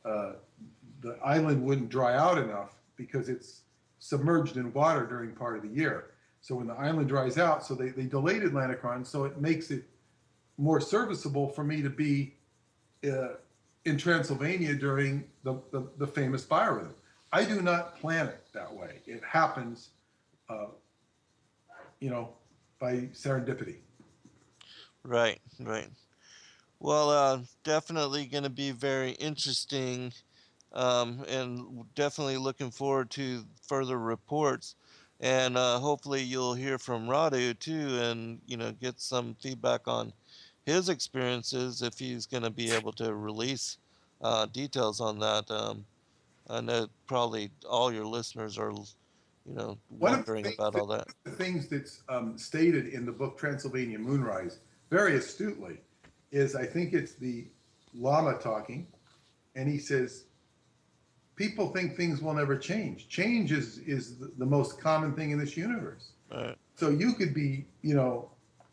the island wouldn't dry out enough because it's submerged in water during part of the year. So when the island dries out, so they delayed Atlanticron, so it makes it more serviceable for me to be in Transylvania during the famous biorhythm. I do not plan it that way. It happens, by serendipity.
Right, right. Well, definitely going to be very interesting, and definitely looking forward to further reports. And hopefully you'll hear from Radu too, and get some feedback on his experiences if he's going to be able to release details on that. I know probably all your listeners are, wondering about all that.
One of the things that's stated in the book Transylvania Moonrise, very astutely, is I think it's the Lama talking, and he says, people think things will never change. Change is the most common thing in this universe.
Right.
So you could be,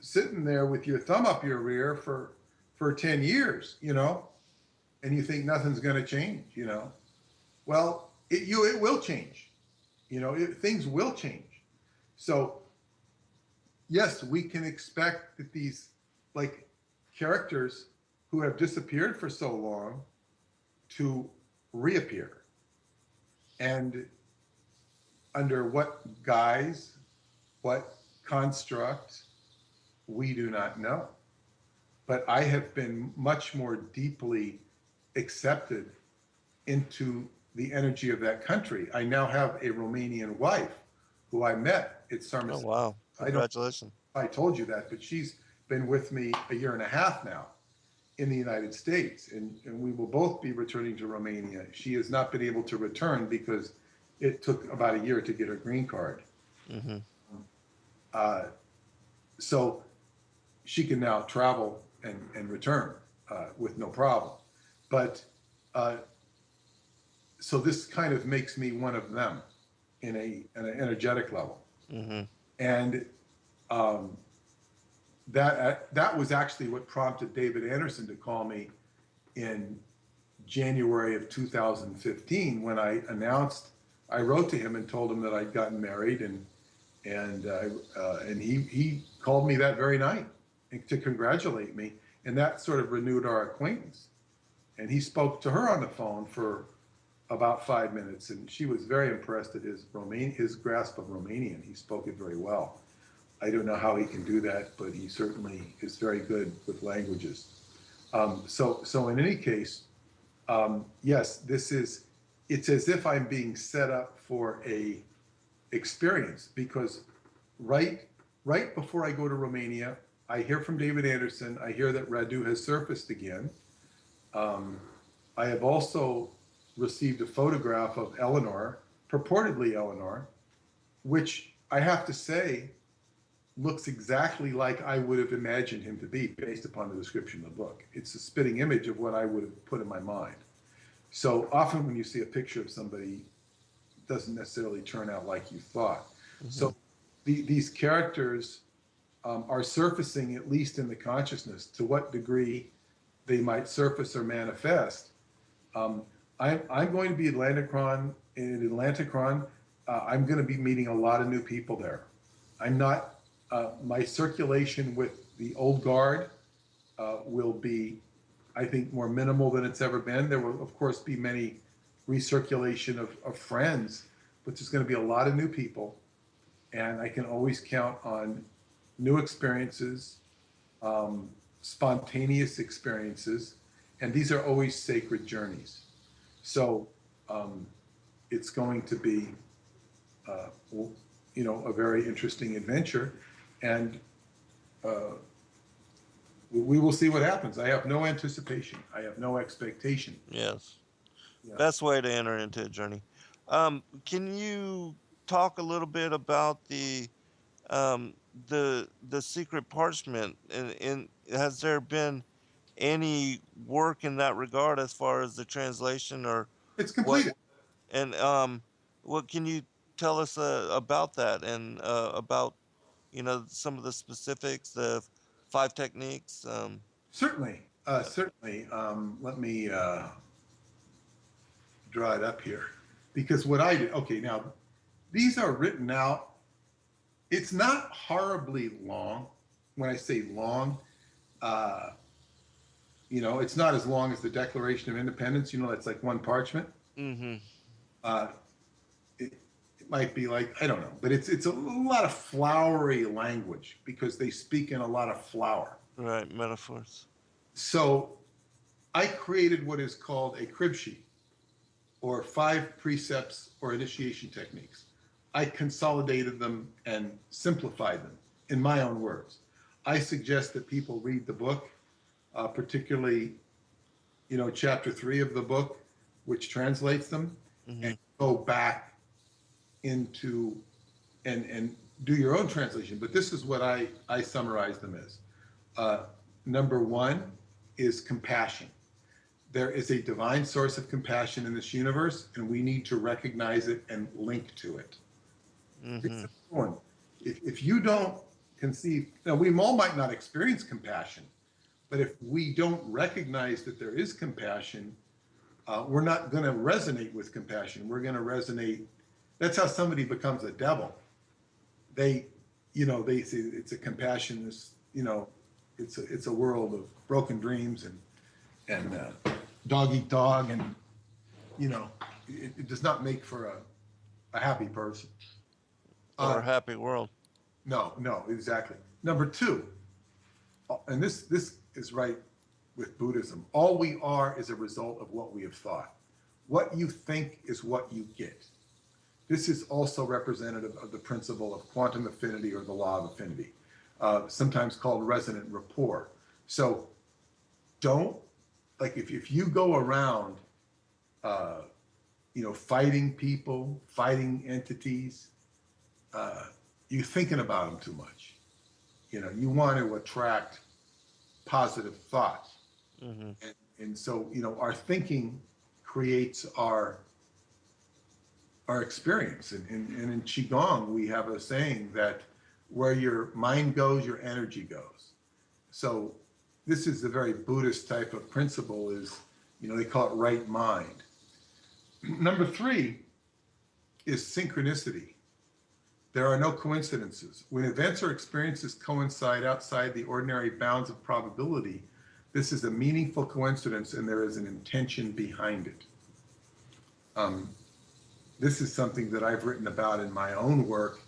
sitting there with your thumb up your rear for 10 years, and you think nothing's going to change, Well, it will change. Things will change. So, yes, we can expect that these characters who have disappeared for so long to reappear. And under what guise, what construct, we do not know. But I have been much more deeply accepted into the energy of that country. I now have a Romanian wife who I met at Sarmas.
Oh, wow. Congratulations.
I told you that, but she's been with me a year and a half now in the United States, and we will both be returning to Romania. She has not been able to return because it took about a year to get her green card.
Mm-hmm.
So she can now travel and return with no problem. But so this kind of makes me one of them in an energetic level.
Mm-hmm.
And that was actually what prompted David Anderson to call me in January of 2015 when I wrote to him and told him that I'd gotten married, and he called me that very night to congratulate me, and that sort of renewed our acquaintance. And he spoke to her on the phone for about 5 minutes, and she was very impressed at his grasp of Romanian. He spoke it very well. I don't know how he can do that, but he certainly is very good with languages. So in any case, yes, it's as if I'm being set up for a experience, because right before I go to Romania, I hear from David Anderson. I hear that Radu has surfaced again. I have also received a photograph of Eleanor, purportedly Eleanor, which I have to say looks exactly like I would have imagined him to be based upon the description of the book. It's a spitting image of what I would have put in my mind. So often when you see a picture of somebody, it doesn't necessarily turn out like you thought. Mm-hmm. So these characters are surfacing, at least in the consciousness. To what degree they might surface or manifest. I'm going to be in Atlanticron. I'm going to be meeting a lot of new people there. I'm not, my circulation with the old guard will be, I think, more minimal than it's ever been. There will, of course, be many recirculation of friends, but there's going to be a lot of new people. And I can always count on new experiences, spontaneous experiences, and these are always sacred journeys. So it's going to be, a very interesting adventure, and we will see what happens. I have no anticipation. I have no expectation.
Yes.
Yeah.
Best way to enter into a journey. Can you talk a little bit about the Secret Parchment, and has there been any work in that regard as far as the translation, or
It's completed.
What can you tell us about that, and about some of the specifics, the 5 techniques?
Certainly. Let me draw it up here, because what I did. Okay, now these are written out. It's not horribly long. When I say long, it's not as long as the Declaration of Independence. It's like one parchment.
Mm-hmm.
It might be like, I don't know, but it's a lot of flowery language because they speak in a lot of flower.
Right, metaphors.
So I created what is called a crib sheet, or 5 precepts or initiation techniques. I consolidated them and simplified them in my own words. I suggest that people read the book, particularly, chapter 3 of the book, which translates them, mm-hmm. and go back into and do your own translation. But this is what I summarize them as. Number 1 is compassion. There is a divine source of compassion in this universe, and we need to recognize it and link to it. Mm-hmm. It's important. If you don't conceive, now we all might not experience compassion, but if we don't recognize that there is compassion, we're not going to resonate with compassion. We're going to resonate. That's how somebody becomes a devil. They say it's a compassionless, it's a world of broken dreams and dog eat dog, and it does not make for a happy person.
Or a happy world.
No, exactly. Number 2, and this is right with Buddhism. All we are is a result of what we have thought. What you think is what you get. This is also representative of the principle of quantum affinity, or the law of affinity, sometimes called resonant rapport. So don't, like, if you go around, fighting people, fighting entities, you're thinking about them too much. you want to attract positive thoughts.
Mm-hmm.
And so, our thinking creates our experience. And in Qigong, we have a saying that where your mind goes, your energy goes. So this is a very Buddhist type of principle is, they call it right mind. Number 3 is synchronicity. There are no coincidences. When events or experiences coincide outside the ordinary bounds of probability, this is a meaningful coincidence and there is an intention behind it. This is something that I've written about in my own work.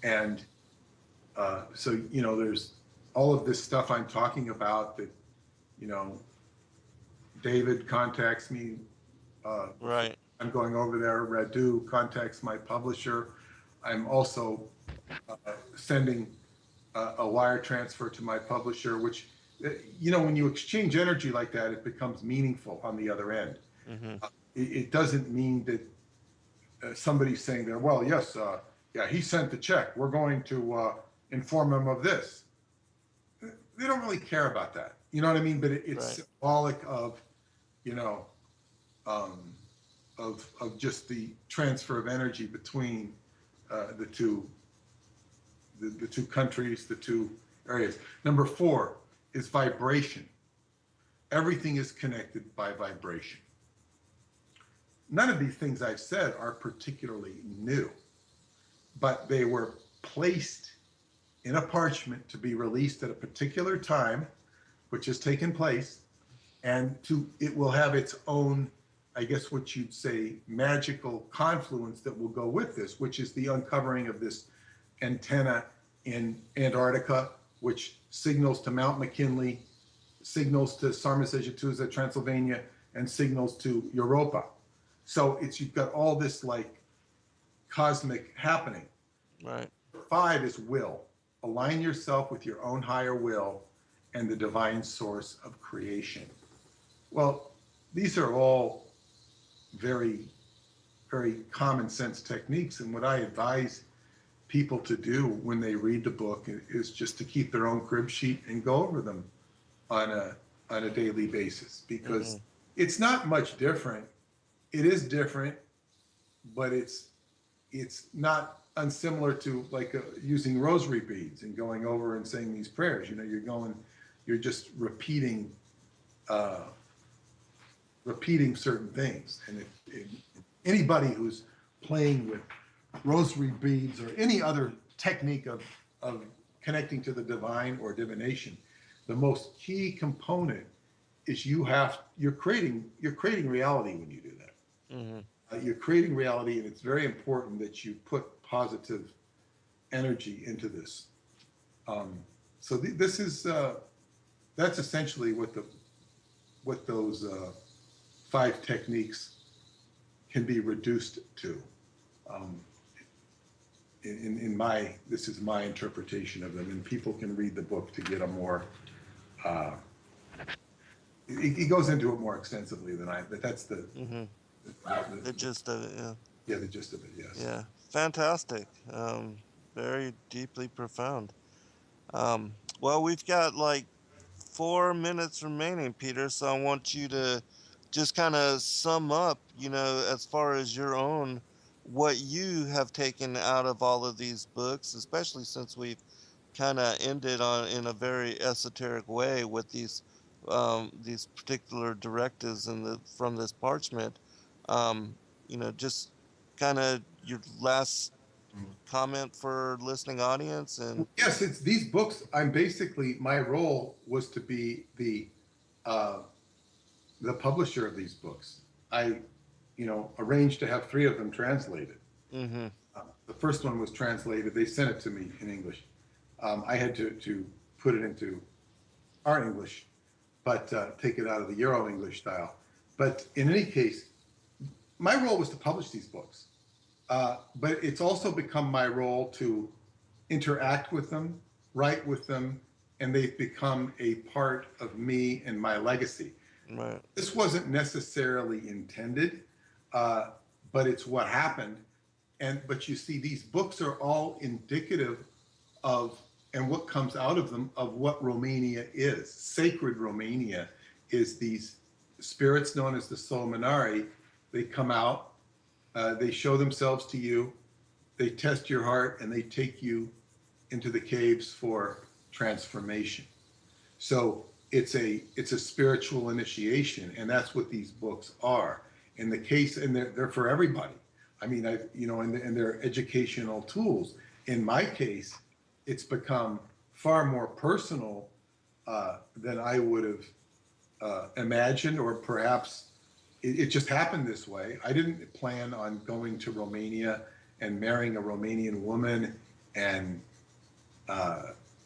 And so, there's all of this stuff I'm talking about that, David contacts me.
Right.
I'm going over there. Radu contacts my publisher. I'm also sending a wire transfer to my publisher, which, when you exchange energy like that, it becomes meaningful on the other end.
Mm-hmm.
It doesn't mean that somebody's saying there, well, yes, yeah, he sent the check. We're going to inform him of this. They don't really care about that. You know what I mean? But it's
Right.
symbolic of, of just the transfer of energy between the two countries, the two areas. Number 4 is vibration. Everything is connected by vibration. None of these things I've said are particularly new, but they were placed in a parchment to be released at a particular time, which has taken place, and it will have its own, I guess what you'd say, magical confluence that will go with this, which is the uncovering of this antenna in Antarctica, which signals to Mount McKinley, signals to Sarmisegetusa, Transylvania, and signals to Europa. So you've got all this like cosmic happening.
Right.
5 is will. Align yourself with your own higher will and the divine source of creation. Well, these are all very, very common sense techniques. And what I advise people to do when they read the book is just to keep their own crib sheet and go over them on a daily basis, because it's not much different. It is different, but it's not unsimilar to like using rosary beads and going over and saying these prayers. You're just repeating certain things. And if anybody who's playing with rosary beads or any other technique of connecting to the divine or divination, the most key component is you're creating reality when you do that.
Mm-hmm.
You're creating reality, and it's very important that you put positive energy into this. So this is that's essentially what those 5 techniques can be reduced to. This is my interpretation of them, and people can read the book to get a more. It goes into it more extensively than but that's the.
Mm-hmm. The gist of it, yeah.
Yeah, the gist of it, yes.
Yeah, fantastic. Very deeply profound. Well, we've got like 4 minutes remaining, Peter. So I want you to just kind of sum up, as far as your own, what you have taken out of all of these books, especially since we've kind of ended in a very esoteric way with these particular directives from this parchment. Just kind of your last comment for listening audience. And
yes, it's these books. My role was to be the publisher of these books. I arranged to have 3 of them translated.
Mm-hmm.
The first one was translated. They sent it to me in English. I had to put it into our English, but take it out of the Euro English style. But in any case, my role was to publish these books. But it's also become my role to interact with them, write with them, and they've become a part of me and my legacy.
Right.
This wasn't necessarily intended, but it's what happened. But you see, these books are all indicative of and what comes out of them, of what Romania is. Sacred Romania is these spirits known as the Solmenari. They come out, they show themselves to you, they test your heart, and they take you into the caves for transformation. So it's a spiritual initiation, and that's what these books are. In the case, and they're for everybody. I mean, and they're educational tools. In my case, it's become far more personal than I would have imagined, or perhaps it just happened this way. I didn't plan on going to Romania and marrying a Romanian woman and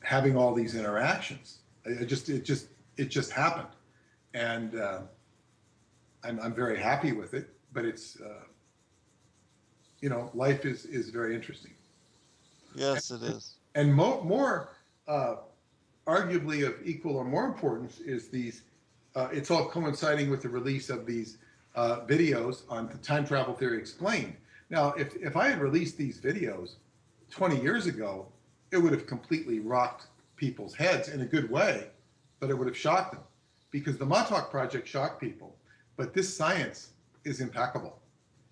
having all these interactions. It just happened, and I'm very happy with it. But it's life is very interesting.
Yes, it is.
And more arguably of equal or more importance is these. It's all coinciding with the release of these videos on the Time Travel Theory Explained. Now, if I had released these videos 20 years ago, it would have completely rocked people's heads in a good way, but it would have shocked them, because the Montauk Project shocked people. But this science is impeccable.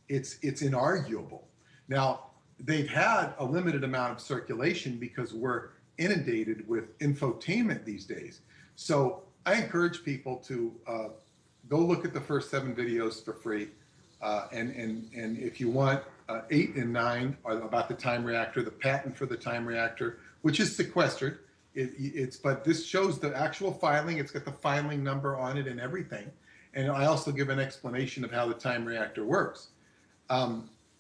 It's inarguable. Now, they've had a limited amount of circulation because we're inundated with infotainment these days. So I encourage people to go look at the first 7 videos for free. And if you want, 8 and 9 are about the time reactor, the patent for the time reactor, which is sequestered. But this shows the actual filing. It's got the filing number on it and everything. And I also give an explanation of how the time reactor works.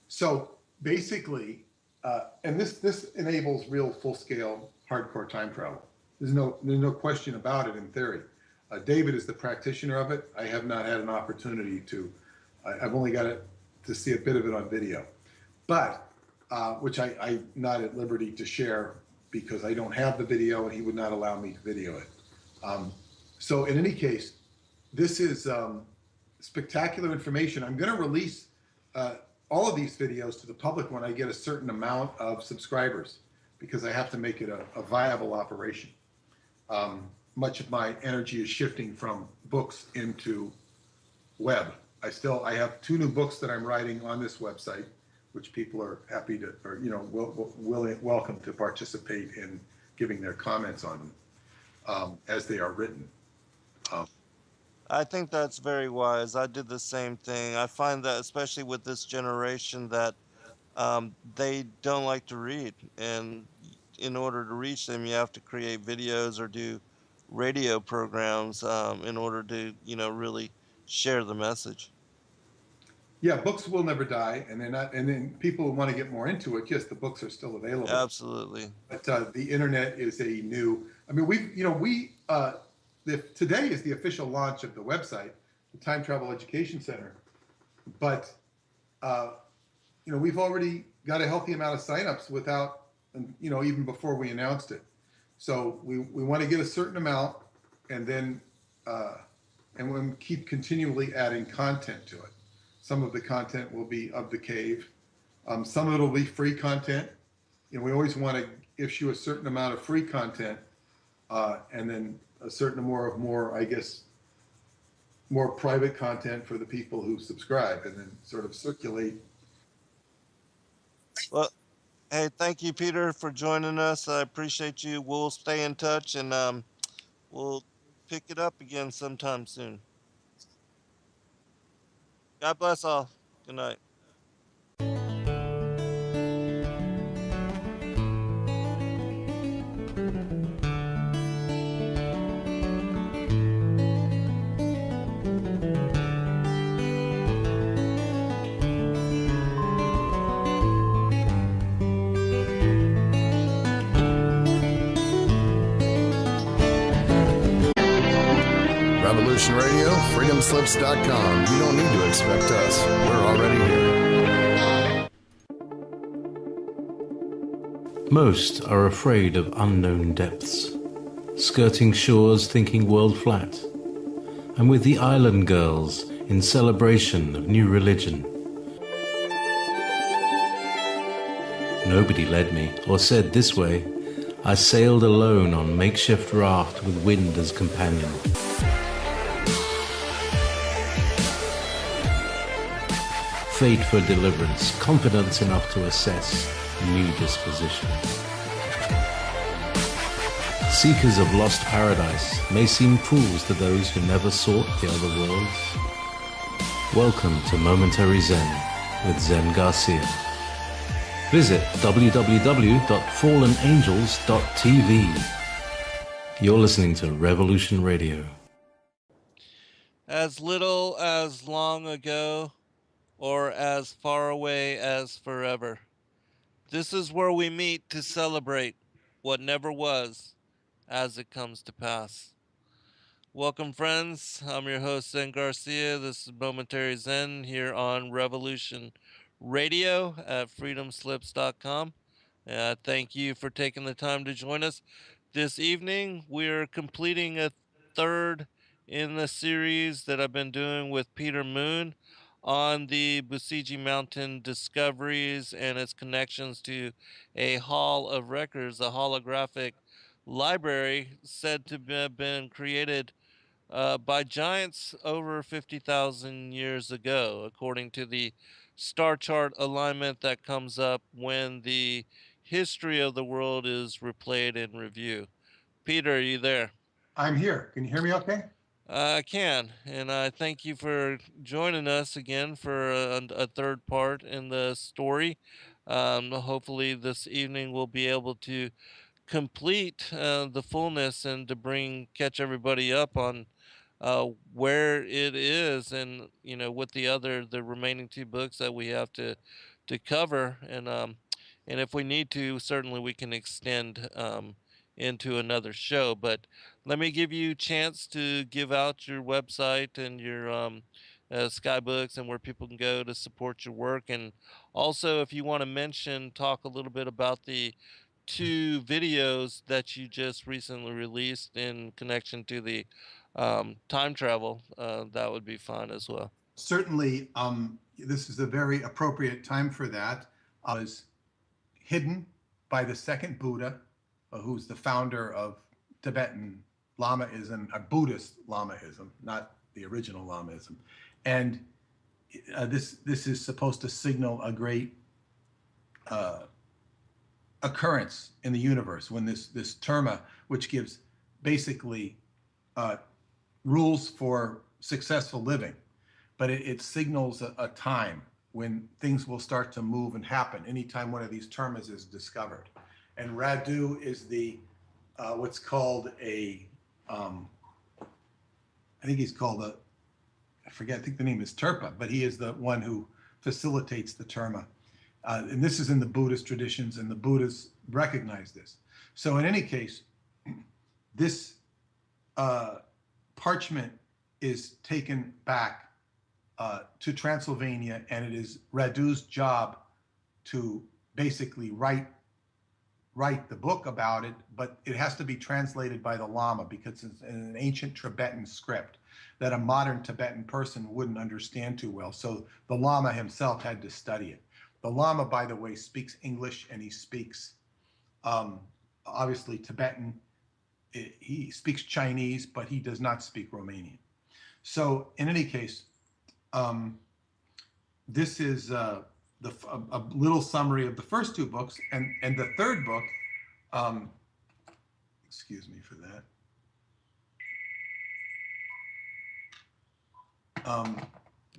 So basically, and this enables real full-scale hardcore time travel. There's no question about it in theory. David is the practitioner of it. I have not had an opportunity to. I've only got to see a bit of it on video, but which I'm not at liberty to share because I don't have the video and he would not allow me to video it. So in any case, this is spectacular information. I'm going to release all of these videos to the public when I get a certain amount of subscribers, because I have to make it a viable operation. Much of my energy is shifting from books into web. I have 2 new books that I'm writing on this website, which people are happy to, or welcome to participate in giving their comments on them as they are written.
I think that's very wise. I did the same thing. I find that, especially with this generation, that they don't like to read, and in order to reach them, you have to create videos or do radio programs in order to, really share the message.
Yeah, books will never die, and they're not. And then people who want to get more into it, yes, the books are still available.
Absolutely.
But the internet is a new. I mean, today is the official launch of the website, the Time Travel Education Center. But we've already got a healthy amount of signups without, even before we announced it. So we want to get a certain amount, and then we'll keep continually adding content to it. Some of the content will be of the cave. Some of it will be free content. We always want to issue a certain amount of free content, and then a certain more, I guess, more private content for the people who subscribe, and then sort of circulate.
Well, hey, thank you, Peter, for joining us. I appreciate you. We'll stay in touch, and we'll pick it up again sometime soon. God bless all. Good night.
Revolution Radio, freedomslips.com. You don't need to expect us. We're already here.
Most are afraid of unknown depths, skirting shores thinking world flat. And with the island girls in celebration of new religion. Nobody led me or said this way. I sailed alone on makeshift raft with wind as companion. Fate for deliverance, confidence enough to assess new disposition. Seekers of lost paradise may seem fools to those who never sought the other worlds. Welcome to Momentary Zen with Zen Garcia. Visit www.fallenangels.tv. You're listening to Revolution Radio.
As little as long ago, or as far away as forever. This is where we meet to celebrate what never was as it comes to pass. Welcome, friends. I'm your host, Zen Garcia. This is Momentary Zen here on Revolution Radio at freedomslips.com. Thank you for taking the time to join us this evening. We're completing a third in the series that I've been doing with Peter Moon on the Buscegi Mountain discoveries and its connections to a Hall of Records, a holographic library said to have been created by giants over 50,000 years ago, according to the star chart alignment that comes up when the history of the world is replayed in review. Peter, are you there?
I'm here. Can you hear me okay?
I can, and I thank you for joining us again for a third part in the story. Hopefully, this evening we'll be able to complete the fullness and to catch everybody up on where it is, and with the remaining two books that we have to cover, and if we need to, certainly we can extend into another show. But let me give you a chance to give out your website and your skybooks and where people can go to support your work, and also if you want to talk a little bit about the two videos that you just recently released in connection to the time travel, that would be fine as well.
Certainly, this is a very appropriate time for that. Was hidden by the second Buddha, who's the founder of Tibetan Lamaism, Buddhist Lamaism, not the original Lamaism. And this is supposed to signal a great occurrence in the universe when this terma, which gives basically rules for successful living, but it signals a time when things will start to move and happen anytime one of these termas is discovered. And Radu is the what's called I think he's called I think the name is Terpa, but he is the one who facilitates the terma. And this is in the Buddhist traditions, and the Buddhists recognize this. So in any case, this parchment is taken back to Transylvania, and it is Radu's job to basically write the book about it, but it has to be translated by the Lama because it's in an ancient Tibetan script that a modern Tibetan person wouldn't understand too well. So the Lama himself had to study it. The Lama, by the way, speaks English, and he speaks obviously Tibetan. He speaks Chinese, but he does not speak Romanian. So in any case, this is a little summary of the first two books, and the third book, excuse me for that.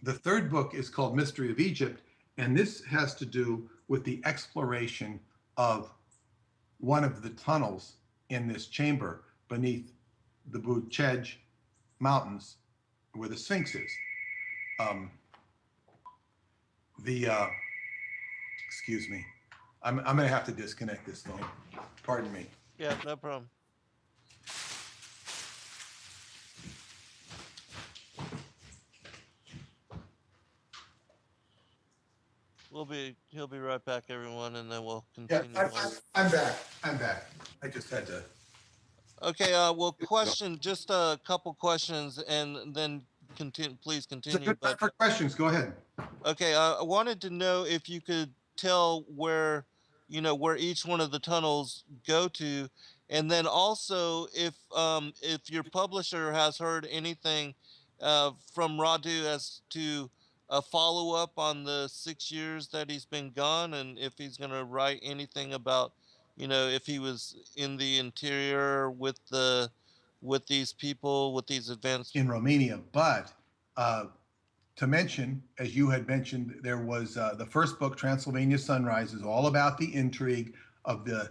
The third book is called Mystery of Egypt, and this has to do with the exploration of one of the tunnels in this chamber beneath the Buscegi Mountains where the Sphinx is. Excuse me. I'm going to have to disconnect this phone. Pardon me.
Yeah, no problem. He'll be right back, everyone, and then we'll continue.
Yeah, I'm back. I just had to.
Okay. Just a couple questions, and then please continue.
It's a good time for questions. Go ahead.
Okay. I wanted to know if you could tell where where each one of the tunnels go to. And then also, if your publisher has heard anything from Radu as to a follow up on the 6 years that he's been gone, and if he's going to write anything about, if he was in the interior with these people, with these events
in Romania. But to mention, as you had mentioned, there was the first book, Transylvania Sunrise, is all about the intrigue of the,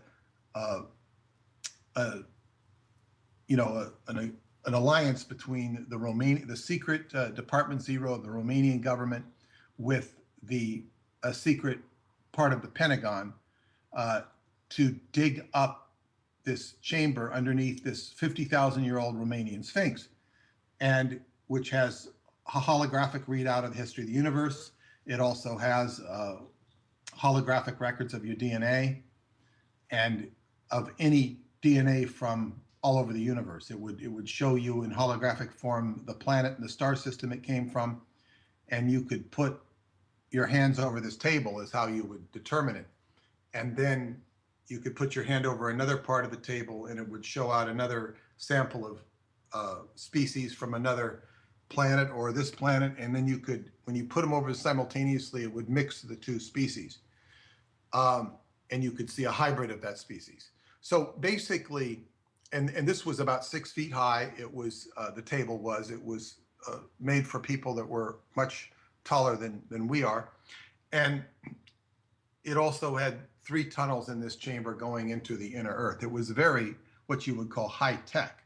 an alliance between the secret Department Zero of the Romanian government with the secret part of the Pentagon to dig up this chamber underneath this 50,000-year-old Romanian Sphinx, and which has a holographic readout of the history of the universe. It also has holographic records of your DNA and of any DNA from all over the universe. It would show you in holographic form the planet and the star system it came from, and you could put your hands over this table is how you would determine it. And then you could put your hand over another part of the table and it would show out another sample of species from another planet or this planet. And then you could, when you put them over simultaneously, it would mix the two species. And you could see a hybrid of that species. So basically, and this was about 6 feet high. It was, the table was, it was made for people that were much taller than we are. And it also had 3 tunnels in this chamber going into the inner earth. It was very, what you would call high tech.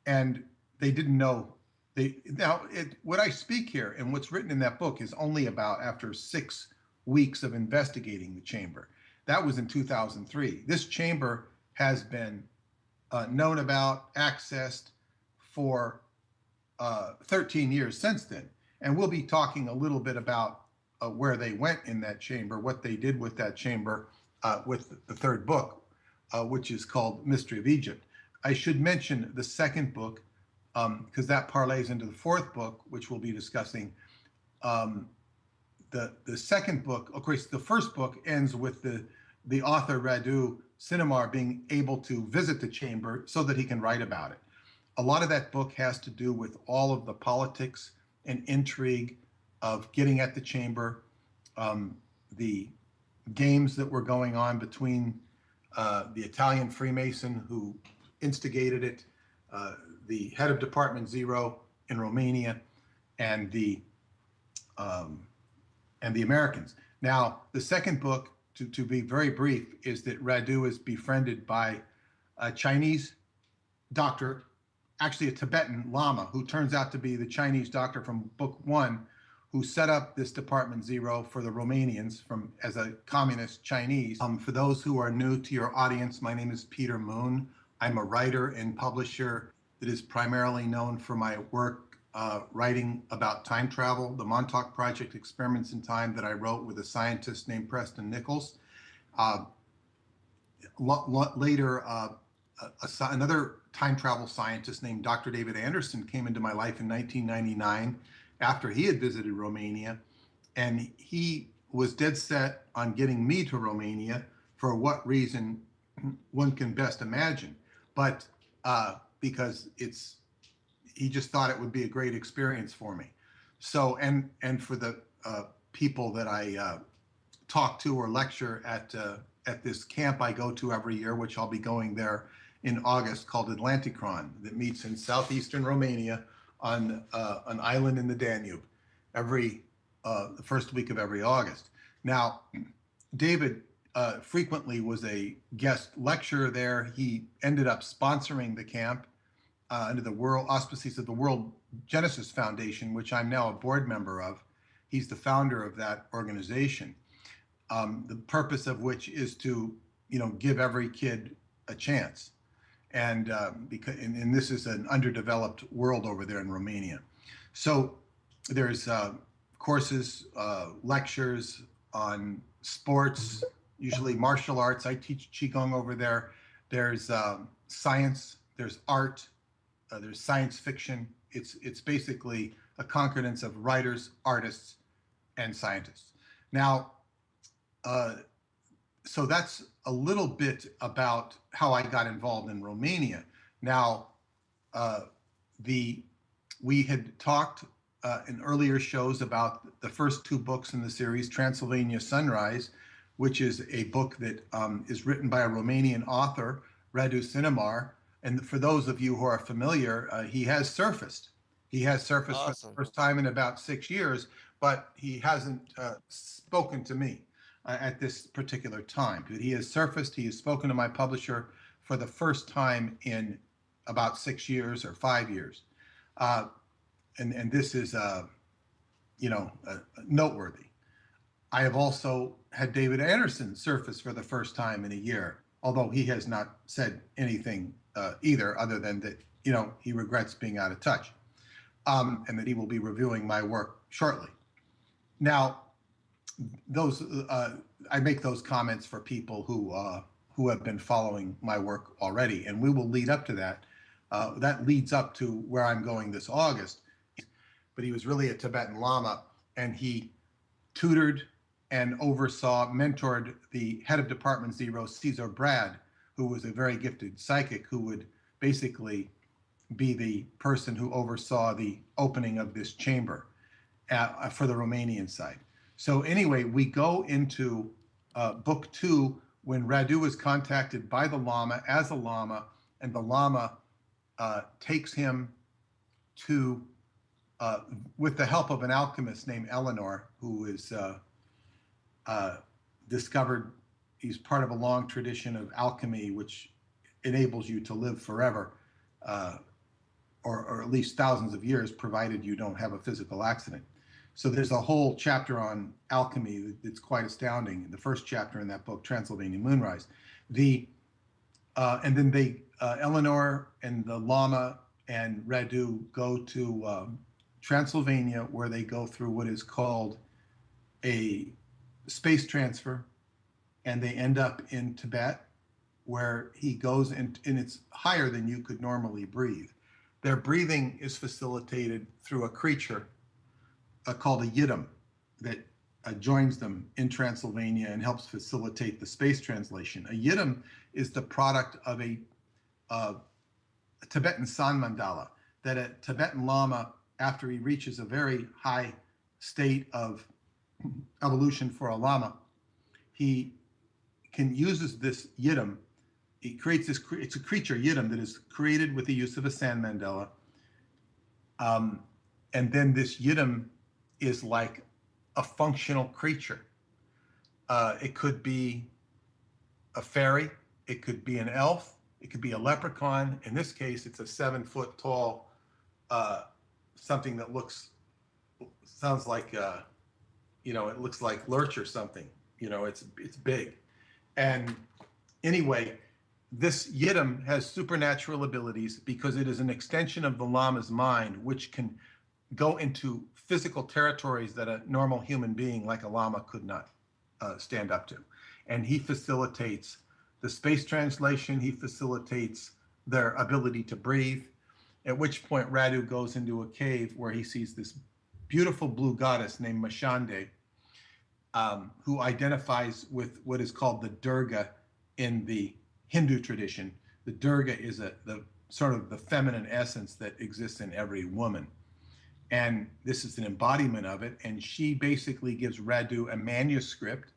And they didn't know, what I speak here and what's written in that book is only about after 6 weeks of investigating the chamber. That was in 2003. This chamber has been known about, accessed for 13 years since then. And we'll be talking a little bit about where they went in that chamber, what they did with that chamber with the third book, which is called Mystery of Egypt. I should mention the second book, because that parlays into the fourth book, which we'll be discussing. The second book, of course, the first book ends with the author Radu Cinemar being able to visit the chamber so that he can write about it. A lot of that book has to do with all of the politics and intrigue of getting at the chamber, the games that were going on between the Italian Freemason who instigated it, the head of Department Zero in Romania, and the Americans. Now, the second book, to be very brief, is that Radu is befriended by a Chinese doctor, actually a Tibetan Lama, who turns out to be the Chinese doctor from book 1, who set up this Department Zero for the Romanians as a communist Chinese. For those who are new to your audience, my name is Peter Moon. I'm a writer and publisher that is primarily known for my work writing about time travel, the Montauk Project Experiments in Time that I wrote with a scientist named Preston Nichols. Later, another time travel scientist named Dr. David Anderson came into my life in 1999 after he had visited Romania, and he was dead set on getting me to Romania for what reason one can best imagine, but because he just thought it would be a great experience for me. So, and for the people that I talk to or lecture at this camp I go to every year, which I'll be going there in August, called Atlanticron, that meets in southeastern Romania on an island in the Danube the first week of every August. Now, David frequently was a guest lecturer there. He ended up sponsoring the camp under the auspices of the World Genesis Foundation, which I'm now a board member of. He's the founder of that organization, the purpose of which is to, give every kid a chance. And this is an underdeveloped world over there in Romania. So there's courses, lectures on sports, usually martial arts. I teach Qigong over there. There's science, there's art, there's science fiction. It's basically a concordance of writers, artists, and scientists. Now, so that's a little bit about how I got involved in Romania. Now, uh, the we had talked in earlier shows about the first two books in the series, Transylvania Sunrise, which is a book that is written by a Romanian author, Radu Cinemar. And for those of you who are familiar, he has surfaced. He has surfaced for the
Awesome.
first time in about 6 years, but he hasn't spoken to me at this particular time. But he has surfaced. He has spoken to my publisher for the first time in about 6 years or 5 years. Uh, and this is noteworthy. I have also had David Anderson surface for the first time in a year, although he has not said anything either, other than that he regrets being out of touch, and that he will be reviewing my work shortly. Now, those I make those comments for people who have been following my work already, and we will lead up to that. That leads up to where I'm going this August. But he was really a Tibetan Lama, and he tutored and oversaw, mentored the head of Department Zero, Cesar Brad, who was a very gifted psychic who would basically be the person who oversaw the opening of this chamber for the Romanian side. So anyway, we go into book 2 when Radu is contacted by the Lama as a Lama, and the Lama takes him to, with the help of an alchemist named Eleanor, who is discovered, he's part of a long tradition of alchemy, which enables you to live forever, or at least thousands of years, provided you don't have a physical accident. So there's a whole chapter on alchemy that's quite astounding. The first chapter in that book, Transylvania Moonrise. And then Eleanor and the Lama and Radu go to Transylvania, where they go through what is called a space transfer, and they end up in Tibet, where he goes and it's higher than you could normally breathe. Their breathing is facilitated through a creature called a yidam that joins them in Transylvania and helps facilitate the space translation. A yidam is the product of a Tibetan sun mandala that a Tibetan Lama, after he reaches a very high state of evolution for a Lama, he uses this yidam. He creates this, it's a creature, yidam, that is created with the use of a sand mandala. And then this yidam is like a functional creature. It could be a fairy, it could be an elf, it could be a leprechaun. In this case, it's a 7-foot tall, something that sounds like, it looks like lurch or something. It's big. And anyway, this yidam has supernatural abilities because it is an extension of the Lama's mind, which can go into physical territories that a normal human being like a Lama could not stand up to. And he facilitates the space translation, he facilitates their ability to breathe, at which point Radu goes into a cave where he sees this beautiful blue goddess named Mashande, who identifies with what is called the Durga in the Hindu tradition. The Durga is the sort of the feminine essence that exists in every woman. And this is an embodiment of it. And she basically gives Radu a manuscript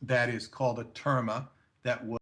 that is called a terma that was